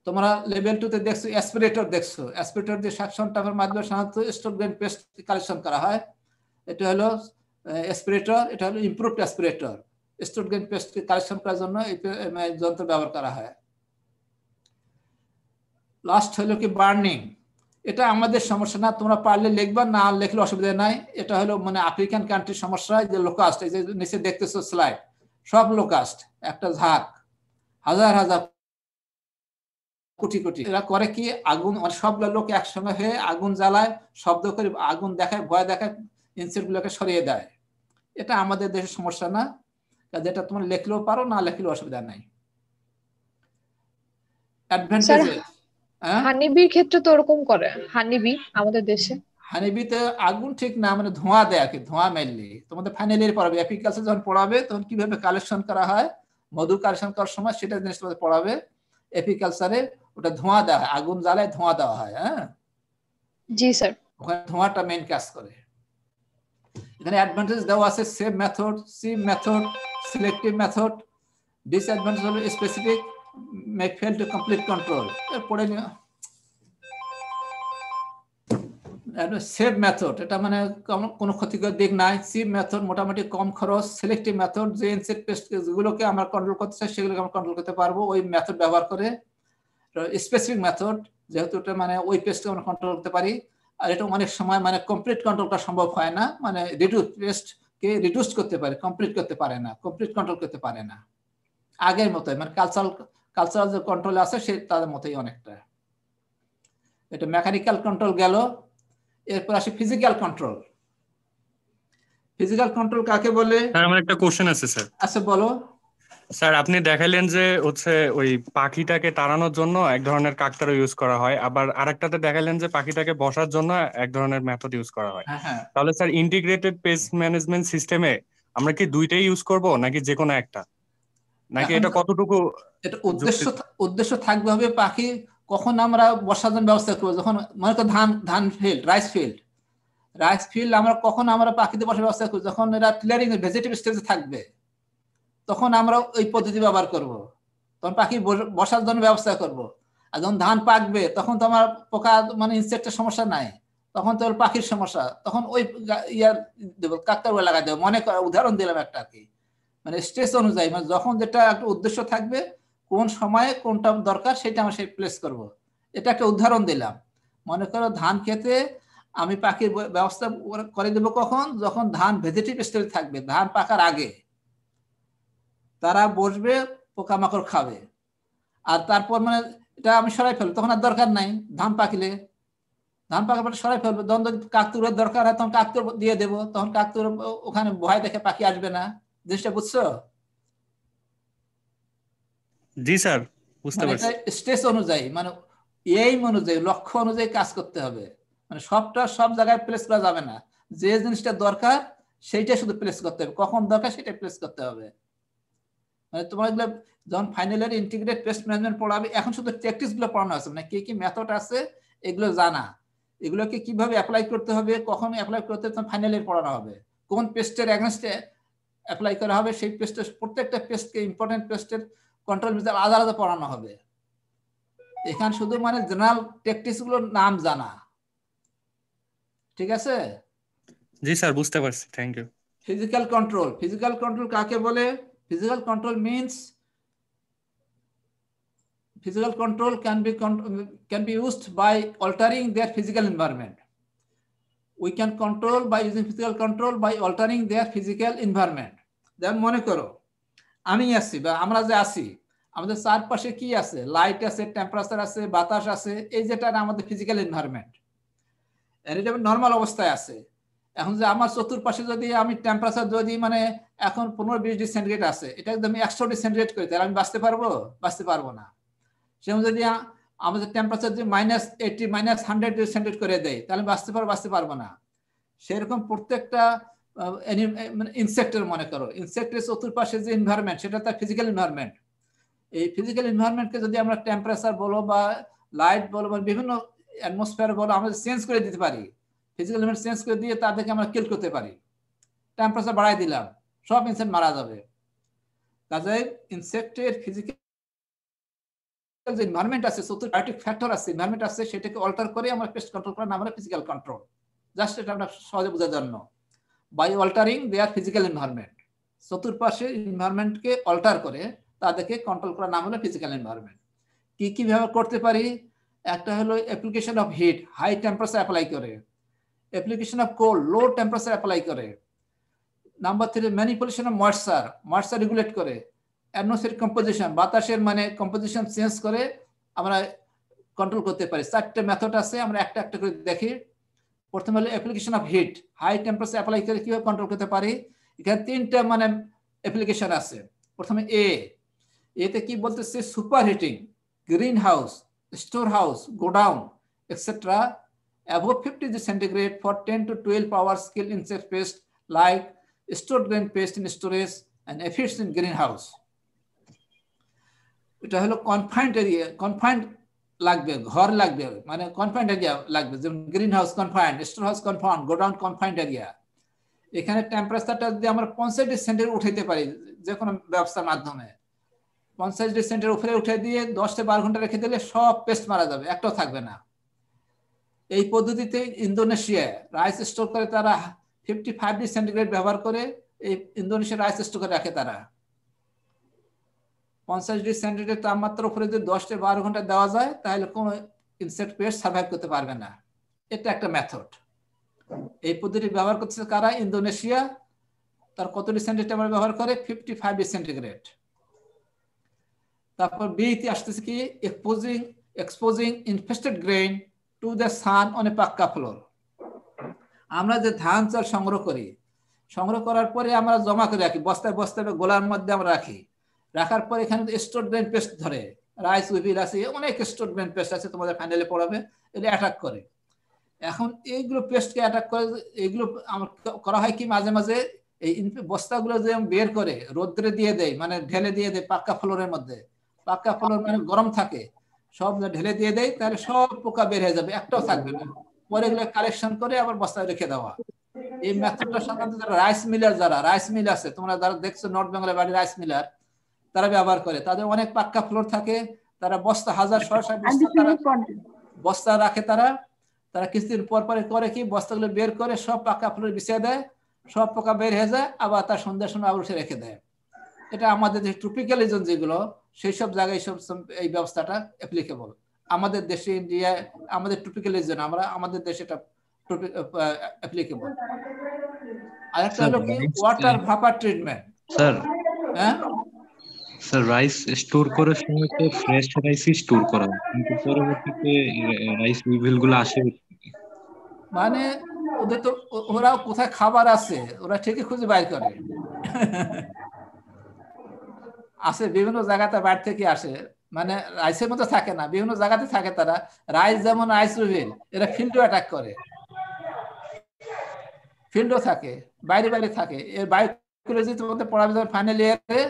তোমরা লেভেল 2 তে দেখছো অ্যাসপিরেটর, দেখছো অ্যাসপিরেটর দিয়ে সাকশন ট্র্যাপের মাধ্যমে সাধারণত স্টোর গ্রেন পেস্ট কালেকশন করা হয়। এটা হলো অ্যাসপিরেটর, এটা হলো improved aspirator. Store grain pest collection করার জন্য এই যন্ত্র ব্যবহার করা হয়। লাস্ট হলো কি বার্নিং। এটা আমাদের সমস্যা না, তোমরা পারলে লিখবা, না লিখলে অসুবিধা নাই। এটা হলো মানে আফ্রিকান কান্ট্রির সমস্যা। যে লোকাস্ট, এই যে নিচে দেখতেছো স্লাইড, সব লোকাস্ট একটা ঝাঁক, হাজার হাজার কোটি কোটি। এরা করে কি, আগুন মানে সব লোক একসঙ্গে হয়ে আগুন জ্বালায়, শব্দ করে আগুন দেখায়, ভয় দেখায়, ইনসেক্ট গুলোকে সরিয়ে দেয়। এটা আমাদের দেশের সমস্যা না, যেটা তোমরা লিখলেও পারো, না লিখলেও অসুবিধা নাই। অ্যাডভান্টেজেস, হানিবির ক্ষেত্রে তো ওরকম করে, হানিবি আমাদের দেশে। হানিবিতে আগুন ঠিক না, মানে ধোঁয়া দেয়, কি ধোঁয়া মেনলি। তোমাদের ফাইনাল ইয়ার পড়াবে, এপিকালচার যখন পড়াবে তখন কিভাবে কালেকশন করা হয়, মধু কালেকশন করার সময় সেটা জিনিস তোমাদের পড়াবে। এপিকালচারে ওটা ধোঁয়া দেওয়া হয়, আগুন জ্বালায় ধোঁয়া দেওয়া হয়। হ্যাঁ জি স্যার। ওখানে ধোঁয়াটা মেইন কাজ করে। এখানে অ্যাডভান্টেজ দেওয়া আছে, safe method, sieve method, selective method. Disadvantage হলো specific, may fail to complete control. পড়ে নিও। সেভ মেথড, এটা মানে কোনো ক্ষতিকর দিক নাই। সিভ মেথড মোটামুটি কম খরচ। সিলেক্টিভ মেথড, যে ইনসেক্ট পেস্ট যেগুলোকে আমরা কন্ট্রোল করতে চাই সেগুলোকে আমরা কন্ট্রোল করতে পারবো ওই মেথড ব্যবহার করে। স্পেসিফিক মেথড, যেহেতু এটা মানে ওই পেস্টকে আমরা কন্ট্রোল করতে পারি, আর এটা অনেক সময় মানে কমপ্লিট কন্ট্রোল করা সম্ভব হয় না, মানে রিডিউস পেস্টকে রিডিউস করতে পারে, কমপ্লিট করতে পারে না, কমপ্লিট কন্ট্রোল করতে পারে না আগের মতোই, মানে কালচারাল যে কন্ট্রোল আছে সে তাদের মতোই অনেকটা। এটা মেকানিক্যাল কন্ট্রোল গেল। এরপর আসি ফিজিক্যাল কন্ট্রোল। ফিজিক্যাল কন্ট্রোল কাকে বলে? স্যার আমার একটা কোশ্চেন আছে স্যার। আচ্ছা বলো। স্যার আপনি দেখাইলেন যে হচ্ছে ওই পাখিটাকে তাড়ানোর জন্য এক ধরনের কাকতাড়ুয়া ইউজ করা হয়, আবার আরেকটাতে দেখাইলেন যে পাখিটাকে বসার জন্য এক ধরনের মেথড ইউজ করা হয়। হ্যাঁ, তাহলে স্যার ইন্টিগ্রেটেড পেস্ট ম্যানেজমেন্ট সিস্টেমে আমরা কি দুইটাই ইউজ করব নাকি যে কোনো একটা, নাকি এটা কতটুকু? এটা উদ্দেশ্য থাকবে হবে পাখি কখন আমরা বসার জন্য ব্যবস্থা করবো, যখন মনে করো ধান ফিল্ড, রাইস ফিল্ড আমরা কখন আমরা পাখিতে বসার ব্যবস্থা করবো, যখন এরা ক্লিয়ারিং ভেজিটেটিভ স্টেজে থাকবে তখন আমরা ওই পদ্ধতি ব্যবহার করব, তখন পাখি বসার জন্য ব্যবস্থা করব। আর যখন ধান পাকবে তখন তো আমার পোকা মানে ইনসেক্টের সমস্যা নাই, তখন তো পাখির সমস্যা, তখন ওই ইয়ার দেবো, কাকতাড়ুয়া লাগাই দেবো। মনে কর উদাহরণ দিলাম একটা আর কি, মানে স্টেজ অনুযায়ী, মানে যখন যেটা একটা উদ্দেশ্য থাকবে, কোন সময়ে কোনটা দরকার সেটা আমরা সেই প্লেস করব। এটা একটা উদাহরণ দিলাম। মনে করো ধান খেতে আমি পাখির ব্যবস্থা করে দেবো কখন, যখন ধান ভেজিটেটিভ স্টেজে থাকবে, ধান পাকার আগে তারা বসবে, পোকামাকড় খাবে, আর তারপর মানে এটা আমি সরাই ফেলবো, তখন আর দরকার নাই। ধান পাকার পরে সরাই ফেলবো, তখন যদি কাকতুরের দরকার হয় তখন কাকতুর দিয়ে দেবো, তখন কাকতুর ওখানে ভয় দেখে পাখি আসবে না। জিনিসটা বুঝছো? জি স্যার বুঝতে পারছি। স্টেজ অনুযায়ী, মানে এইম অনুযায়ী, লক্ষ্য অনুযায়ী কাজ করতে হবে। মানে সবটা সব জায়গায় প্লেস করা যাবে না, যে জিনিসটা দরকার সেইটা শুধু প্লেস করতে হবে, কখন দরকার সেটা প্লেস করতে হবে। মানে তোমার এগুলো যখন final year integrated pest management পড়াবে, এখন শুধু টেকটিক্স গুলো পড়ানো আছে, মানে কি কি মেথড আছে এগুলো জানা, এগুলোকে কিভাবে অ্যাপ্লাই করতে হবে, কখন অ্যাপ্লাই করতে হবে ফাইনালে পড়ানো হবে, কোন পেস্টের এগেনস্টে অ্যাপ্লাই করা হবে, সেই পেস্টের প্রত্যেকটা পেস্টকে ইম্পর্টেন্ট পেস্টের কন্ট্রোল মেজার আলাদা আলাদা পড়ানো হবে। এখানে শুধু মানে জেনারেল টেকটিক্সগুলোর নাম জানা, ঠিক আছে? জি স্যার, বুঝতে পারছি, থ্যাংক ইউ। ফিজিক্যাল কন্ট্রোল কাকে বলে? Physical control means physical control can be used by altering their physical environment. We can control by using physical control by altering their physical environment. যেমন মনে করো আমি আছি বা আমরা যে আছি, আমাদের চারপাশে কি আছে? লাইট আছে, টেম্পারেচার আছে, বাতাস আছে, এই যেটা আমাদের ফিজিক্যাল এনভায়রনমেন্ট। এটা নর্মাল অবস্থায় আছে। এখন যে আমার চতুর্পাশে যদি আমি টেম্পারেচার যদি মানে এখন 15-20 ডিগ্রি সেন্টিগ্রেড আছে, এটা একদম 100 ডিগ্রি সেন্টিগ্রেড করি, তাহলে আমি বাঁচতে পারবো না। সেরকম যদি আমাদের টেম্পারেচার যদি -80 -100 ডিগ্রি সেন্টিগ্রেড করে দেয়, তাহলে বাঁচতে পারবো না। সেরকম প্রত্যেকটা ইনসেক্টের মনে করো, ইনসেক্টের চতুর্পাশে যে এনভায়রনমেন্ট, সেটা তার ফিজিক্যাল এনভায়রনমেন্ট। এই ফিজিক্যাল এনভায়রনমেন্টকে যদি আমরা টেম্পারেচার বলো বা লাইট বলো বা বিভিন্ন অ্যাটমসফিয়ার বলো, আমরা চেঞ্জ করে দিতে পারি। ফিজিক্যাল এনভায়রনমেন্ট চেঞ্জ করে দিয়ে তাদেরকে আমরা কিল করতে পারি। টেম্পারেচার বাড়াই দিলাম, সব ইনসেক্ট মারা যাবে। কাজেই ইনসেক্টের ফিজিক্যাল যে এনভায়রনমেন্ট আছে, চতুর্পাশে ফ্যাক্টর আছে, এনভায়রনমেন্ট আছে, সেটাকে অল্টার করে আমরা পেস্ট কন্ট্রোল করার নাম হলো ফিজিক্যাল কন্ট্রোল। জাস্ট এটা আমরা সহজে বোঝার জন্য, by altering their physical environment, চতুর্পাশে এনভায়রনমেন্টকে অল্টার করে তাদেরকে কন্ট্রোল করার নাম হলো ফিজিক্যাল এনভায়রনমেন্ট। কি ভাবে করতে পারি? একটা হলো application of heat, high temperature apply করে। Application of cold, low temperature apply করে। Number 3, manipulation of moisture regulate করে। অ্যাটমসফিয়ারিক কম্পোজিশন, বাতাসের মানে কম্পোজিশন চেঞ্জ করে আমরা কন্ট্রোল করতে পারি। 4টে মেথড আছে, আমরা একটা একটা করে দেখি। প্রথমে হলো application of heat, high temperature apply করে কিভাবে কন্ট্রোল করতে পারি। এখানে 3টা মানে অ্যাপ্লিকেশন আছে। প্রথমে এতে কি বলতেছে? Super heating, green house, store house, godown etcetera above 50 degrees centigrade for 10 to 12 hours kill insect pest like stored grain pest in storage and aphids in greenhouse. এটা হলো কনফাইন্ড এরিয়া, কনফাইন্ড লাগবে, ঘর লাগবে, মানে কনফাইন্ড এরিয়া লাগবে, যেমন green house confined, store house confined, godown confined area. এখানে টেম্পারেচারটা যদি আমরা 50 ডিগ্রি সেন্টিগ্রেড উঠাইতে পারি যে কোনো ব্যবস্থার মাধ্যমে, 50 ডিগ্রি সেন্টিগ্রেড উপরে উঠে দিয়ে 10 থেকে 12 ঘন্টা রেখে দিলে সব পেস্ট মারা যাবে, একটাও থাকবে না। এই পদ্ধতিতে ইন্দোনেশিয়া রাইস স্টোর করে, তারা 55 ডিগ্রি সেন্টিগ্রেড ব্যবহার করে এই ইন্দোনেশিয়া রাইস স্টোর করে রাখে। তারা 50 ডিগ্রি সেন্টিগ্রেড তাপমাত্রার উপরে যদি 10 থেকে 12 ঘন্টা দেওয়া যায়, তাহলে কোনো ইনসেক্ট পেস্ট সার্ভাইভ করতে পারবে না। এটা একটা মেথড। এই পদ্ধতি ব্যবহার করছে কারা? ইন্দোনেশিয়া। তার কত ডিগ্রি সেন্টিগ্রেড ব্যবহার করে? 55 ডিগ্রি সেন্টিগ্রেড। তারপর বিতে আসতেছে কি? Exposing infested grain to the sun on a পাক্কা ফ্লোর। আমরা যে ধান চাল সংগ্রহ করার পরে আমরা জমা করে রাখি, বস্তায় গোলার মধ্যে আমরা রাখি। রাখার পরে এখানে স্টোর গ্রেন পেস্ট ধরে, রাইস উইভিল আছে, অনেক স্টোর গ্রেন পেস্ট আছে, তোমাদের ফাইনালে পড়াবে, এটা অ্যাটাক করে। এখন এইগুলো পেস্টকে অ্যাটাক করে, এইগুলো করা হয় কি মাঝে মাঝে এই বস্তাগুলো যে বের করে রোদ্রে দিয়ে দেয়, মানে ঢেলে দিয়ে দেয় পাক্কা ফ্লোরের মধ্যে। পাক্কা ফ্লোর মানে গরম থাকে, সব ঢেলে দিয়ে দেয়, তাহলে সব পোকা বের হয়ে যাবে, একটাও থাকবে না। পরে এগুলো কালেকশন করে আবার বস্তায় রেখে দেওয়া। এই মেথডটা সাধারণত যারা রাইস মিল আছে, তোমরা যারা দেখছো নর্থ বেঙ্গলের বাড়ি রাইস মিলার, তারা ব্যবহার করে। তাদের অনেক পাক্কা ফ্লোর থাকে, তারা বস্তা হাজার শত বস্তা রাখে। তারা কিছুদিন পর পরে করে কি, বস্তাগুলো বের করে সব পাক্কা ফ্লোরে বিছিয়ে দেয়, সব পোকা বের হয়ে যায়, আবার তার সন্ধ্যার সময় আবার উঠে রেখে দেয়। এটা আমাদের যে ট্রপিক্যাল রিজন যেগুলো, সেই সব জায়গায় এই ব্যবস্থাটা অ্যাপ্লিকেবল। আমাদের দেশে ইন্ডিয়ায় আমাদের ট্রপিক্যাল রিজন, আমাদের দেশে এটা অ্যাপ্লিকেবল। আরেকটা হলো কি ওয়াটার ভাপার ট্রিটমেন্ট। স্যার হ্যাঁ স্যার, রাইস স্টোর করার সময় তো ফ্রেশ রাইসই স্টোর করা হয়, কিন্তু পরবর্তীতে রাইস উইভিল গুলো আসে মানে ওদের তো ওরা কোথায় খাবার আছে ওরা ঠিকই খুঁজে বাইর করে। আসে বিভিন্ন জায়গাতে বাইরে থেকে আসে, মানে রাইসের মতো থাকে না, বিভিন্ন জায়গাতে থাকে তারা। রাইস যেমন রাইস উইভিল, এরা ফিল্ডও অ্যাটাক করে, ফিল্ডও থাকে, বাইরে থাকে। এর বায়োকোলজি তোমাদের পড়াবে ফাইনাল ইয়ারে,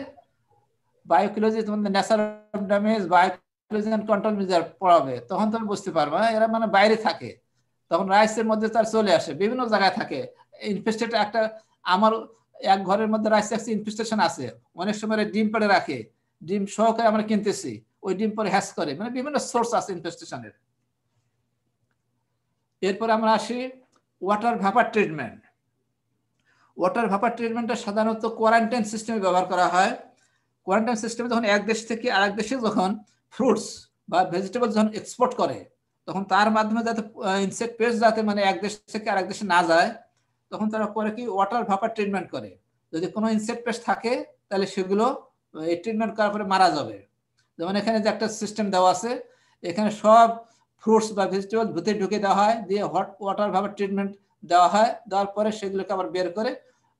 বায়োকোলজি তোমাদের nature of damage, bioecology and control measure পড়াবে, তখন তুমি বুঝতে পারবে এরা মানে বাইরে থাকে। তখন রাইসের মধ্যে তার চলে আসে, বিভিন্ন জায়গায় থাকে ইনফেস্টেড। একটা আমার এক ঘরের মধ্যে রাইস ইনফেস্টেশন আছে, অনেক সময় ডিম পেড়ে রাখে, ডিম সহকারে আমরা কিনতেছি, ওই ডিম পরে হ্যাশ করে, মানে বিভিন্ন সোর্স আছে ইনফেস্টেশনের। এরপর আমরা আসি water vapour treatment. Water vapour ট্রিটমেন্টটা সাধারণত কোয়ারেন্টাইন সিস্টেমে ব্যবহার করা হয়। কোয়ারেন্টাইন সিস্টেমে যখন এক দেশ থেকে আরেক দেশে যখন ফ্রুটস বা ভেজিটেবল যখন এক্সপোর্ট করে, তখন তার মাধ্যমে যাতে ইনসেক্ট পেস্ট যাতে মানে এক দেশ থেকে আরেক দেশে না যায়, তখন তারা করে কি ওয়াটার ভ্যাপার ট্রিটমেন্ট করে। যদি কোনো ইনসেক্ট পেস্ট থাকে তাহলে সেগুলো এই ট্রিটমেন্ট করার পরে মারা যাবে। যেমন এখানে যে একটা সিস্টেম দেওয়া আছে, এখানে সব ফ্রুটস বা ভেজিটেবল ভিতরে ঢুকে দেওয়া হয়, দিয়ে হট ওয়াটার ভ্যাপার ট্রিটমেন্ট দেওয়া হয়, দেওয়ার পরে সেগুলোকে আবার বের করে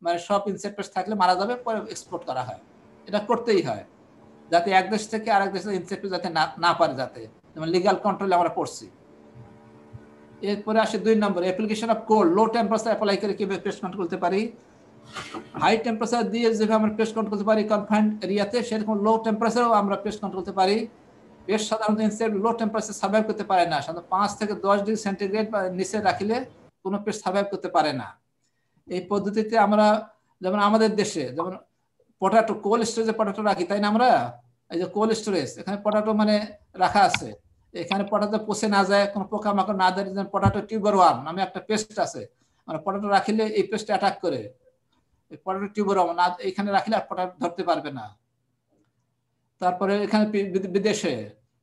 মানে সব ইনসেক্ট পেস্ট থাকলে মারা যাবে, পরে এক্সপোর্ট করা হয়। এটা করতেই হয় যাতে এক দেশ থেকে আরেক দেশে ইনসেক্ট পেস্ট যাতে না পারে, যাতে যেমন লিগ্যাল কন্ট্রোলে আমরা পড়ছি। এরপরে আসে 2 number, application of cold. Low temperature apply করে কিভাবে পেস্ট কন্ট্রোল করতে পারি। হাই টেম্পারেচার দিয়ে যেভাবে আমরা পেস্ট কন্ট্রোল করতে পারি কনফাইন্ড এরিয়াতে, সেরকম লো টেম্পারেচারও আমরা পেস্ট কন্ট্রোল করতে পারি। পেস্ট সাধারণত ইনসেক্ট লো টেম্পারেচার সার্ভাইভ করতে পারে না, সাধারণত 5 থেকে 10 ডিগ্রি সেন্টিগ্রেড বা নিচে রাখলে কোনো পেস্ট সার্ভাইভ করতে পারে না। এই পদ্ধতিতে আমরা যেমন আমাদের দেশে যেমন পটাটো কোল্ড স্টোরেজে পটাটো রাখি, তাই না? আমরা এই যে কোল্ড স্টোরেজ, এখানে পটাটো মানে রাখা আছে, এখানে পটাটো পচে না যায়, কোনো পোকামাকড় না দেয়। পটাটো টিউবার ওয়ার্ম নামে একটা পেস্ট আছে, আমরা পটাটো রাখিলে এই পেস্ট অ্যাটাক করে, পটাটো টিউবার ওয়ার্ম না এখানে রাখলে আর পটাটো ধরতে পারবে না। তারপরে এখানে বিদেশে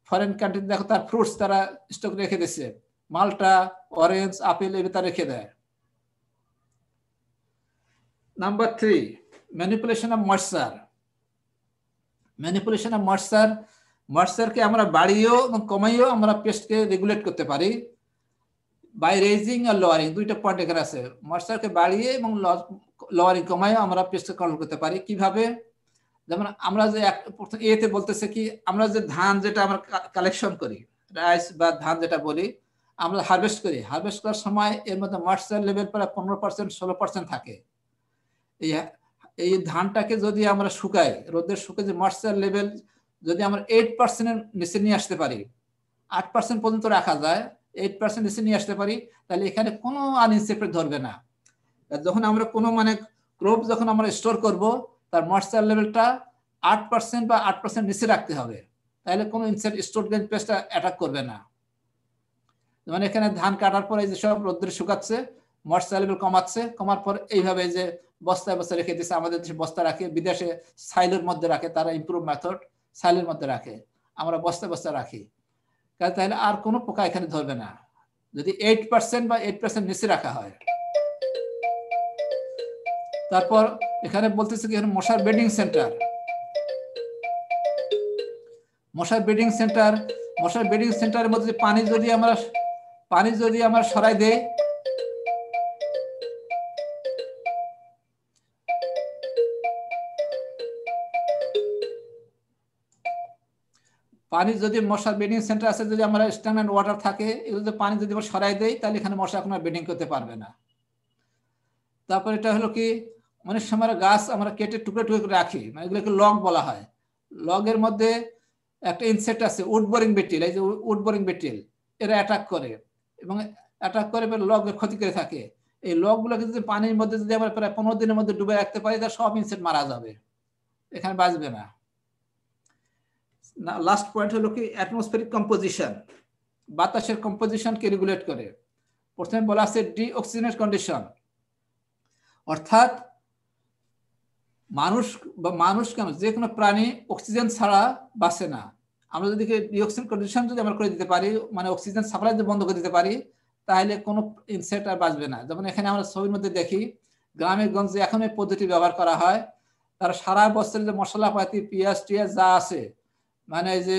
ফরেন কান্ট্রি দেখো তার ফ্রুটস তারা স্টক রেখে দিচ্ছে, মাল্টা, অরেঞ্জ, আপেল এগুলো তারা রেখে দেয়। Number 3, manipulation of moisture. Manipulation of moisture, ময়েশ্চারকে আমরা বাড়িয়েও এবং কমাইয়েও আমরা পেস্টকে রেগুলেট করতে পারি। বাই রেজিং আর লোয়ারিং, দুইটা পয়েন্ট এখানে আছে। ময়েশ্চারকে বাড়িয়ে এবং লোয়ারিং কমাইয়েও আমরা পেস্টকে কন্ট্রোল করতে পারি। কিভাবে? যেমন আমরা যে এতে বলতেছে কি, আমরা যে ধান যেটা আমরা কালেকশন করি, রাইস বা ধান যেটা বলি, আমরা হারভেস্ট করি, হারভেস্ট করার সময় এর মধ্যে ময়েশ্চার লেভেল প্রায় 15% 16% থাকে। এই ধানটাকে যদি আমরা শুকাই, রোদের শুকে যে ময়েশ্চার লেভেল যদি আমরা 8%-এর নিচে নিয়ে আসতে পারি, 8% পর্যন্ত রাখা যায়, 8% নিচে নিয়ে আসতে পারি, তাহলে এখানে কোনো আনইনসেক্টেড ধরবে না। যখন আমরা কোনো মানে ক্রপ যখন আমরা স্টোর করব, তার ময়েশ্চার লেভেলটা 8% বা 8% নিচে রাখতে হবে, তাহলে কোনো insect store grain pest attack করবে না। যেমন এখানে ধান কাটার পরে যেসব রোদ্রে শুকাচ্ছে, ময়েশ্চার লেভেল কমাচ্ছে, কমার পর এইভাবে যে বস্তায় বস্তায় রেখে দিচ্ছে, আমাদের দেশে বস্তা রাখে, বিদেশে সাইলের মধ্যে রাখে, তারা ইমপ্রুভ মেথড সাইলের মধ্যে রাখে, আমরা বস্তায় বস্তায় রাখি, তাহলে আর কোনো পোকা এখানে ধরবে না যদি 8% বা 8% নিচে রাখা হয়। তারপর এখানে বলতেছে কি মশার বেডিং সেন্টার। মশার বেডিং সেন্টার, মশার বেডিং সেন্টারের মধ্যে পানি যদি আমরা সরাই দেই, পানি যদি মশার বেডিং সেন্টার আছে, যদি আমরা স্ট্যাগন্যান্ট ওয়াটার থাকে, এগুলো যদি পানি যদি আমরা সরাই দেই, তাহলে এখানে মশা এখন আর বেডিং করতে পারবে না। তারপর এটা হলো কি, অনেক সময় গাছ আমরা কেটে টুকরো টুকরো করে রাখি, মানে এগুলোকে লগ বলা হয়। লগের মধ্যে একটা ইনসেক্ট আছে উড বোরিং বেটিল, এই যে উড বোরিং বেটিল, এরা অ্যাটাক করে এবং অ্যাটাক করে লগের ক্ষতি করে থাকে। এই লগগুলোকে যদি পানির মধ্যে যদি আমরা প্রায় 15 দিনের মধ্যে ডুবে রাখতে পারি, তাহলে সব ইনসেক্ট মারা যাবে, এখানে বাঁচবে না। লাস্ট পয়েন্ট হলো কি অ্যাটমসফেরিক কম্পোজিশন, বাতাসের কম্পোজিশনকে রেগুলেট করে। প্রথমে বলা আছে ডিঅক্সিজেনেট কন্ডিশন, অর্থাৎ মানুষ কেন যে কোনো প্রাণী অক্সিজেন ছাড়া বাঁচে না। আমরা যদি ডিঅক্সিজেন কন্ডিশন যদি আমরা করে দিতে পারি, মানে অক্সিজেন সাপ্লাই যদি বন্ধ করে দিতে পারি, তাহলে কোনো ইনসেক্ট আর বাঁচবে না। যেমন এখানে আমরা ছবির মধ্যে দেখি, গ্রামে গঞ্জে এখন এই পদ্ধতি ব্যবহার করা হয়। তারা সারা বছরের যে মশলাপাতি পেঁয়াজ টিয়াজ যা আছে, মানে যে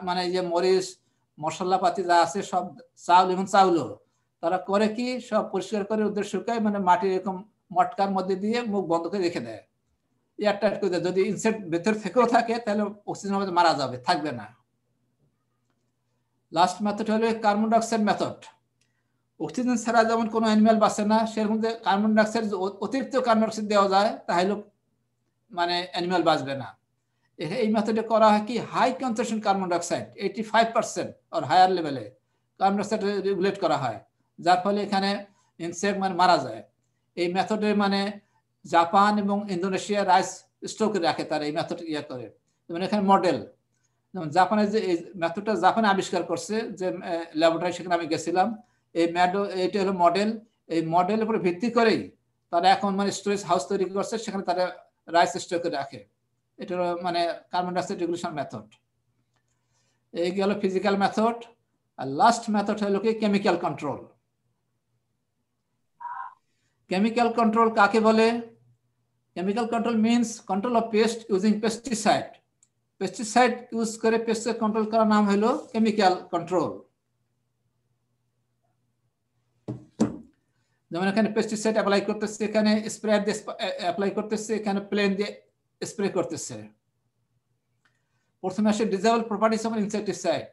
মানে যে মরিচ মশলাপাতি যা আছে, সব চাউল এবং চাউলও তারা করে কি সব পরিষ্কার করে ওদের শুকায়, মানে মাটির এরকম মটকার মধ্যে দিয়ে মুখ বন্ধ করে রেখে দেয়, এয়ারটাইট করে দেয়। যদি ইনসেক্ট ভেতর থেকেও থাকে তাহলে অক্সিজেন মারা যাবে, থাকবে না। লাস্ট মেথড হলো কার্বন ডাইঅক্সাইড মেথড। অক্সিজেন ছাড়া যেমন কোনো অ্যানিমাল বাঁচে না, সেরকম যে কার্বন ডাইঅক্সাইড অতিরিক্ত কার্বন ডাইঅক্সাইড দেওয়া যায়, তাহলে মানে অ্যানিমাল বাঁচবে না। এই মেথডে করা হয় কি হাই কনসেন্ট্রেশন কার্বন ডাইঅক্সাইড 85% আর হায়ার লেভেলে কার্বন ডাইঅক্সাইড রেগুলেট করা হয়, যার ফলে এখানে ইনসেক্ট মানে মারা যায়। এই মেথডে মানে জাপান এবং ইন্দোনেশিয়া রাইস স্টোর করে রাখে, তারা এই মেথড ইয়ে করে। যেমন এখানে মডেল, যেমন জাপানের যে এই মেথডটা জাপানে আবিষ্কার করছে, যে ল্যাবরেটরি সেখানে আমি গেছিলাম, এইটা হলো মডেল। এই মডেলের উপরে ভিত্তি করেই তারা এখন মানে স্টোরেজ হাউস তৈরি করছে, সেখানে তারা রাইস স্টোর করে রাখে। এটা হলো মানে কার্বন ডাইঅক্সাইড রেগুলেশন মেথড। এই গেল ফিজিক্যাল মেথড। আর লাস্ট মেথড হলো কি কেমিক্যাল কন্ট্রোল। কেমিক্যাল কন্ট্রোল কাকে বলে? Chemical control means control of pest using pesticide. Pesticide use করে পেস্টের কন্ট্রোল করার নাম হলো কেমিক্যাল কন্ট্রোল। যেমন এখানে পেস্টিসাইড অ্যাপ্লাই করতেছে, এখানে স্প্রে দিয়ে অ্যাপ্লাই করতেছে, এখানে প্লেন দিয়ে স্প্রে করতেছে। প্রথমে আসে ডিজায়ারেবল প্রপার্টিজ অফ ইনসেক্টিসাইড।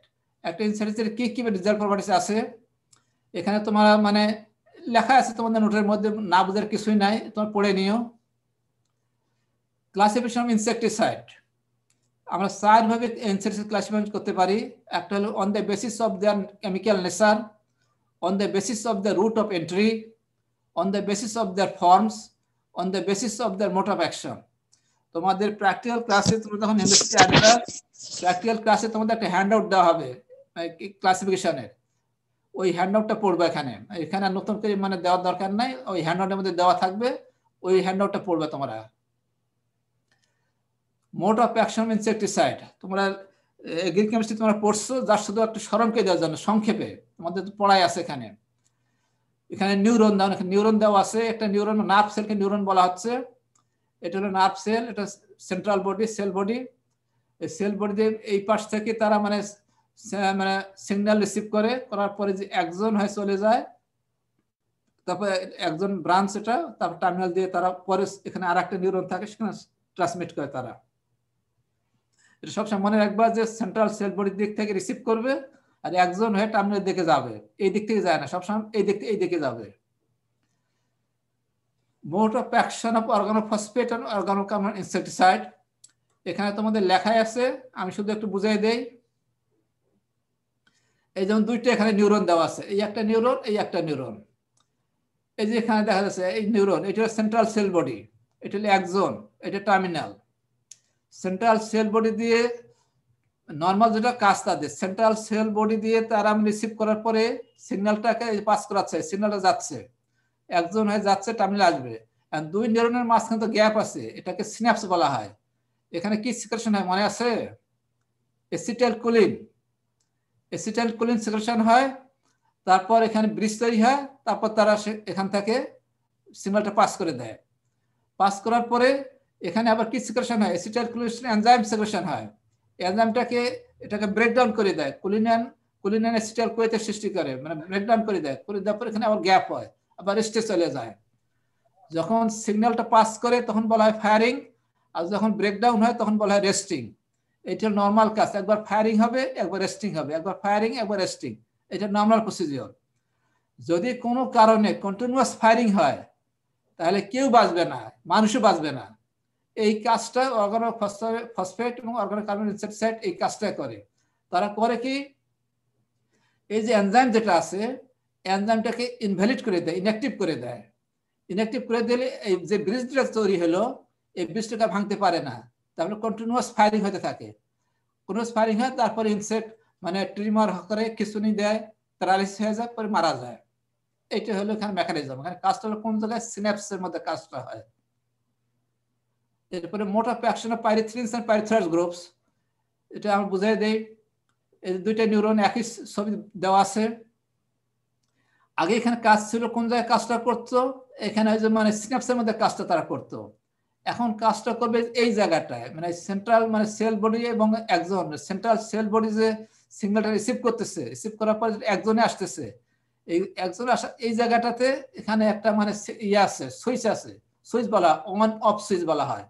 একটা ইনসেক্টিসাইড কি কি ডিজায়ারেবল প্রপার্টিজ আছে এখানে তোমার মানে লেখা আছে তোমাদের নোটের মধ্যে, না বোঝার কিছুই নাই, তোমার পড়ে নিও। ক্লাসিফিকেশন অফ ইনসেক্টিসাইড, আমরা 4 ভাবে ইনসেক্টিসাইড ক্লাসিফাই করতে পারি। একটা হলো on the basis of their chemical nature, on the basis of the root of entry, on the basis of their forms, on the basis of their mode of action. তোমাদের practical ক্লাসে তোমরা যখন university আসবে, practical ক্লাসে তোমাদের একটা handout দেওয়া হবে ক্লাসিফিকেশনের। ওই হ্যান্ডআউটটা পড়বে এখানে, এখানে নতুন করে মানে দেওয়ার দরকার নাই, ওই হ্যান্ডআউটের মধ্যে দেওয়া থাকবে, ওই হ্যান্ডআউটটা পড়বে তোমরা। মোড অফ অ্যাকশন ইনসেক্টিসাইড তোমরা এগ্রিকেমিস্ট্রি তোমরা পড়ছো, যার শুধু একটু স্মরণকে দেওয়ার জন্য সংক্ষেপে তোমাদের পড়াই আছে এখানে। এখানে নিউরন দাও, নিউরন দেওয়া আছে। একটা নিউরন, নার্ভ সেলকে নিউরন বলা হচ্ছে। এটা হলো নার্ভ সেল, এটা সেন্ট্রাল বডি, সেল বডি। এই সেল বডিতে এই পাশ থেকে তারা মানে মানে সিগন্যাল রিসিভ করে, করার পরে যে একজন হয়ে চলে যায়, তারপরে একজন ব্রাঞ্চ, এটা তারপর টার্মিনাল দিয়ে তারা পরে এখানে আর একটা নিউরন থাকে, সেখানে ট্রান্সমিট করে তারা। এটা সবসময় মনে রাখবা যে সেন্ট্রাল সেল বডির দিক থেকে রিসিভ করবে, আর একজন হয়ে টার্মিনাল দিকে যাবে, এই দিক থেকে যায় না, সবসময় এই দিকে যাবে। Mode of action of organophosphate and organocarbon insecticide, এখানে তোমাদের লেখাই আছে, আমি শুধু একটু বুঝাই দেই। এই যেমন দুইটা এখানে নিউরন দেওয়া আছে, এই একটা নিউরন, এই একটা নিউরন। এই যে এখানে দেখা যাচ্ছে এই নিউরন, এটা হলো সেন্ট্রাল সেল বডি, এটা হলো একজন, এটা টার্মিনাল। সেন্ট্রাল সেল বডি দিয়ে নর্মাল যেটা কাজ তাদের, সেন্ট্রাল সেল বডি দিয়ে তারা রিসিভ করার পরে সিগন্যালটাকে পাস করাচ্ছে, সিগন্যালটা যাচ্ছে, একজন হয়ে যাচ্ছে, টার্মিনাল আসবে। আর দুই নিউরনের মাঝখানে তো গ্যাপ আছে, এটাকে সিনাপস বলা হয়। এখানে কি সিক্রেশন হয় মনে আছে? অ্যাসিটাইলকোলিন, অ্যাসিটাইলকোলিন সিক্রেশন হয়, তারপর এখানে ব্রিজ তৈরি হয়, তারপর তারা এখান থেকে সিগন্যালটা পাস করে দেয়। পাস করার পরে এখানে আবার কি সিক্রেশন হয়? অ্যাসিটাইলকোলিন এনজাইম সিক্রেশন হয়। এনজাইমটাকে এটাকে ব্রেকডাউন করে দেয়, কোলিনান অ্যাসিটাইল কোয়েতে সৃষ্টি করে, মানে ব্রেকডাউন করে দেয়, করে দেওয়ার পর এখানে আবার গ্যাপ হয়, আবার রেস্টে চলে যায়। যখন সিগন্যালটা পাস করে তখন বলা হয় ফায়ারিং, আর যখন ব্রেকডাউন হয় তখন বলা হয় রেস্টিং। এটা নর্মাল কাজ, একবার ফায়ারিং হবে, একবার রেস্টিং হবে, একবার ফায়ারিং, একবার রেস্টিং, এটা নর্মাল প্রসিডিওর। যদি কোনো কারণে কন্টিনিউয়াস ফায়ারিং হয় তাহলে কেউ বাঁচবে না, মানুষও বাঁচবে না। এই কাজটা অর্গানোফসফেট এবং অর্গানোকার্বন ইনসেক্টিসাইড এই কাজটা করে। তারা করে কি, এই যে এনজাইম যেটা আছে, এনজাইমটাকে ইনভ্যালিড করে দেয়, ইনঅ্যাক্টিভ করে দেয়। ইনঅ্যাক্টিভ করে দিলে এই যে ব্রিজটা তৈরি হলো, এই ব্রিজটাকে ভাঙতে পারে না, তাহলে কন্টিনিউয়াস ফায়ারিং হতে থাকে। কন্টিনিউয়াস ফায়ারিং হয়, তারপরে ইনসেক্ট মানে ট্রিমার করে খিঁচুনি দেয়, প্যারালাইসিস হয়ে যায়, পরে মারা যায়। এইটা হলো এখানে মেকানিজম। এখানে কাজটা হলো কোন জায়গায়? সিনাপসের মধ্যে কাজটা হয়। এরপরে mode of action of pyrethrins and pyrethroids groups, এটা আমরা বুঝাই দেই। এই দুইটা নিউরন একই ছবি দেওয়া আছে। আগে এখানে কাজ ছিল কোন জায়গায় কাজটা করতো, এখানে যে মানে সিনাপসের মধ্যে কাজটা তারা করতো। এখন কাজটা করবে এই জায়গাটায়, মানে সেন্ট্রাল মানে সেল বডি এবং একজন, সেন্ট্রাল সেল বডি যে সিগন্যালটা রিসিভ করতেছে, রিসিভ করার পর একজনে আসতেছে, এই একজনে আসা এই জায়গাটাতে এখানে একটা মানে ইয়ে আছে, সুইচ আছে, সুইচ বলা, অন অফ সুইচ বলা হয়।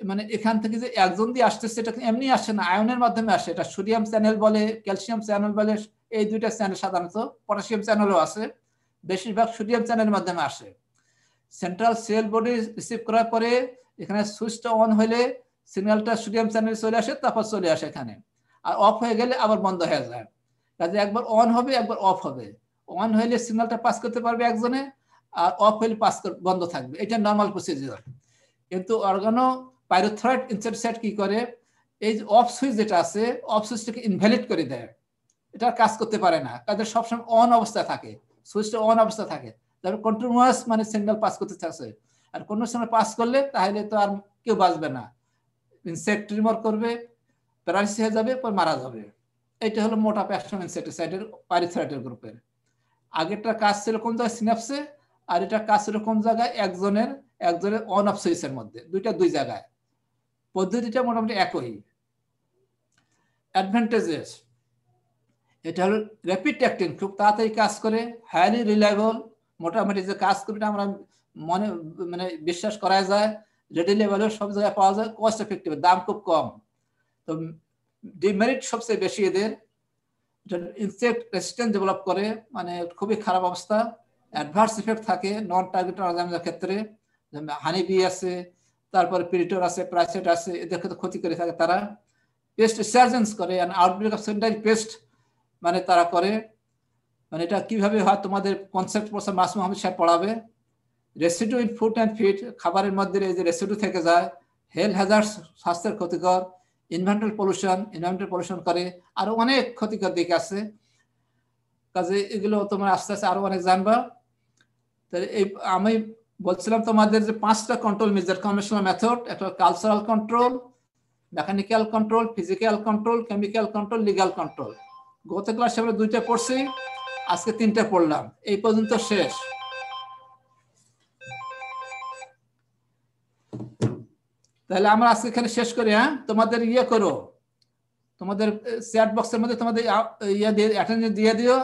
মানে এখান থেকে যে একজন দিয়ে আসতেছে, এটা এমনি আসে না, আয়নের মাধ্যমে আসে। এটা সোডিয়াম চ্যানেল বলে, ক্যালসিয়াম চ্যানেল বলে, এই দুইটা চ্যানেল, সাধারণত পটাশিয়াম চ্যানেলও আছে, বেশিরভাগ সোডিয়াম চ্যানেলের মাধ্যমে আসে। সেন্ট্রাল সেল বডি রিসিভ করার পরে এখানে সুইচটা অন হলে সিগন্যালটা সোডিয়াম চ্যানেলে চলে আসে, তারপর চলে আসে এখানে, আর অফ হয়ে গেলে আবার বন্ধ হয়ে যায়। কাজে একবার অন হবে, একবার অফ হবে। অন হইলে সিগন্যালটা পাস করতে পারবে একজনে, আর অফ হইলে পাস বন্ধ থাকবে, এটা নর্মাল প্রসিডিউর। কিন্তু অর্গানো পাইরোথ্রয়েড ইনসেক্টিসাইড কি করে, এই যে অফ সুইচ যেটা আছে, অফ সুইচটাকে ইনভ্যালিড করে দেয়, এটা কাজ করতে পারে না, কাজে সবসময় অন অবস্থায় থাকে, সুইচটা অন অবস্থায় থাকে, তারপর কন্টিনিউয়াস মানে সিগন্যাল পাস করতে থাকছে। আর কোনো সময় পাস করলে তাহলে তো আর কেউ বাঁচবে না, ইনসেক্ট রিমর করবে, প্যারালাইসিস হয়ে যাবে, পর মারা যাবে। এটা হলো মোটা অ্যাকশন ইনসেক্টিসাইডের পাইরোথ্রয়েডের গ্রুপের। আগেরটা কাজ ছিল কোন জায়গায়, সিনাপসে, আর এটা কাজ ছিল কোন জায়গায়, একজনের অন অফ সুইচের মধ্যে, দুই জায়গায়। পদ্ধতিটা মোটামুটি একই। অ্যাডভান্টেজেস, এটা হলো র্যাপিড অ্যাক্টিং, খুব তাড়াতাড়ি কাজ করে, হাইলি রিলায়েবল, মোটামুটি যে কাজ করবে আমরা মানে বিশ্বাস করা যায়, রেডিলি অ্যাভেলেবল, সব জায়গায় পাওয়া যায়, কস্ট এফেক্টিভ, দাম খুব কম। তো ডিমেরিট সবচেয়ে বেশি এদের, ইনসেক্ট রেসিস্ট্যান্স ডেভেলপ করে, মানে খুবই খারাপ অবস্থা। অ্যাডভার্স ইফেক্ট থাকে নন টার্গেট অর্গানিজমের ক্ষেত্রে, হানি বি আছে, তারপরে প্রিডেটর আছে, প্যারাসাইট আছে, এদের ক্ষেত্রে ক্ষতি করে থাকে তারা। পেস্ট রিসার্জেন্স করে, আউটব্রেক অফ সেকেন্ডারি পেস্ট মানে তারা করে, মানে এটা কিভাবে হয় তোমাদের কনসেপ্ট প্রফেসর মাসুম আহমেদ সাহেব পড়াবে। রেসিডু ইন ফুড অ্যান্ড ফিড, খাবারের মধ্যে এই যে রেসিডু থেকে যায়, হেলথ হ্যাজার্ডস, স্বাস্থ্যের ক্ষতিকর, এনভায়রনমেন্টাল পলিউশন করে, আরো অনেক ক্ষতিকর দিক আছে, কাজে এগুলো তোমরা আস্তে আস্তে আরো অনেক জানবা। তাহলে এই আমি বলছিলাম তোমাদের যে 5টা কন্ট্রোল মেজার কনভেনশনাল মেথড, একটা cultural control, mechanical control, physical control, chemical control, legal control. গত ক্লাসে আমরা 2টা পড়ছি, আজকে 3টা পড়লাম, এই পর্যন্ত শেষ। তাহলে আমরা আজকে এখানে শেষ করি। হ্যাঁ, তোমাদের ইয়ে করো, তোমাদের চ্যাট বক্সের মধ্যে তোমাদের ইয়ে দিয়ে অ্যাটেন্ডেন্স দিয়ে দিও।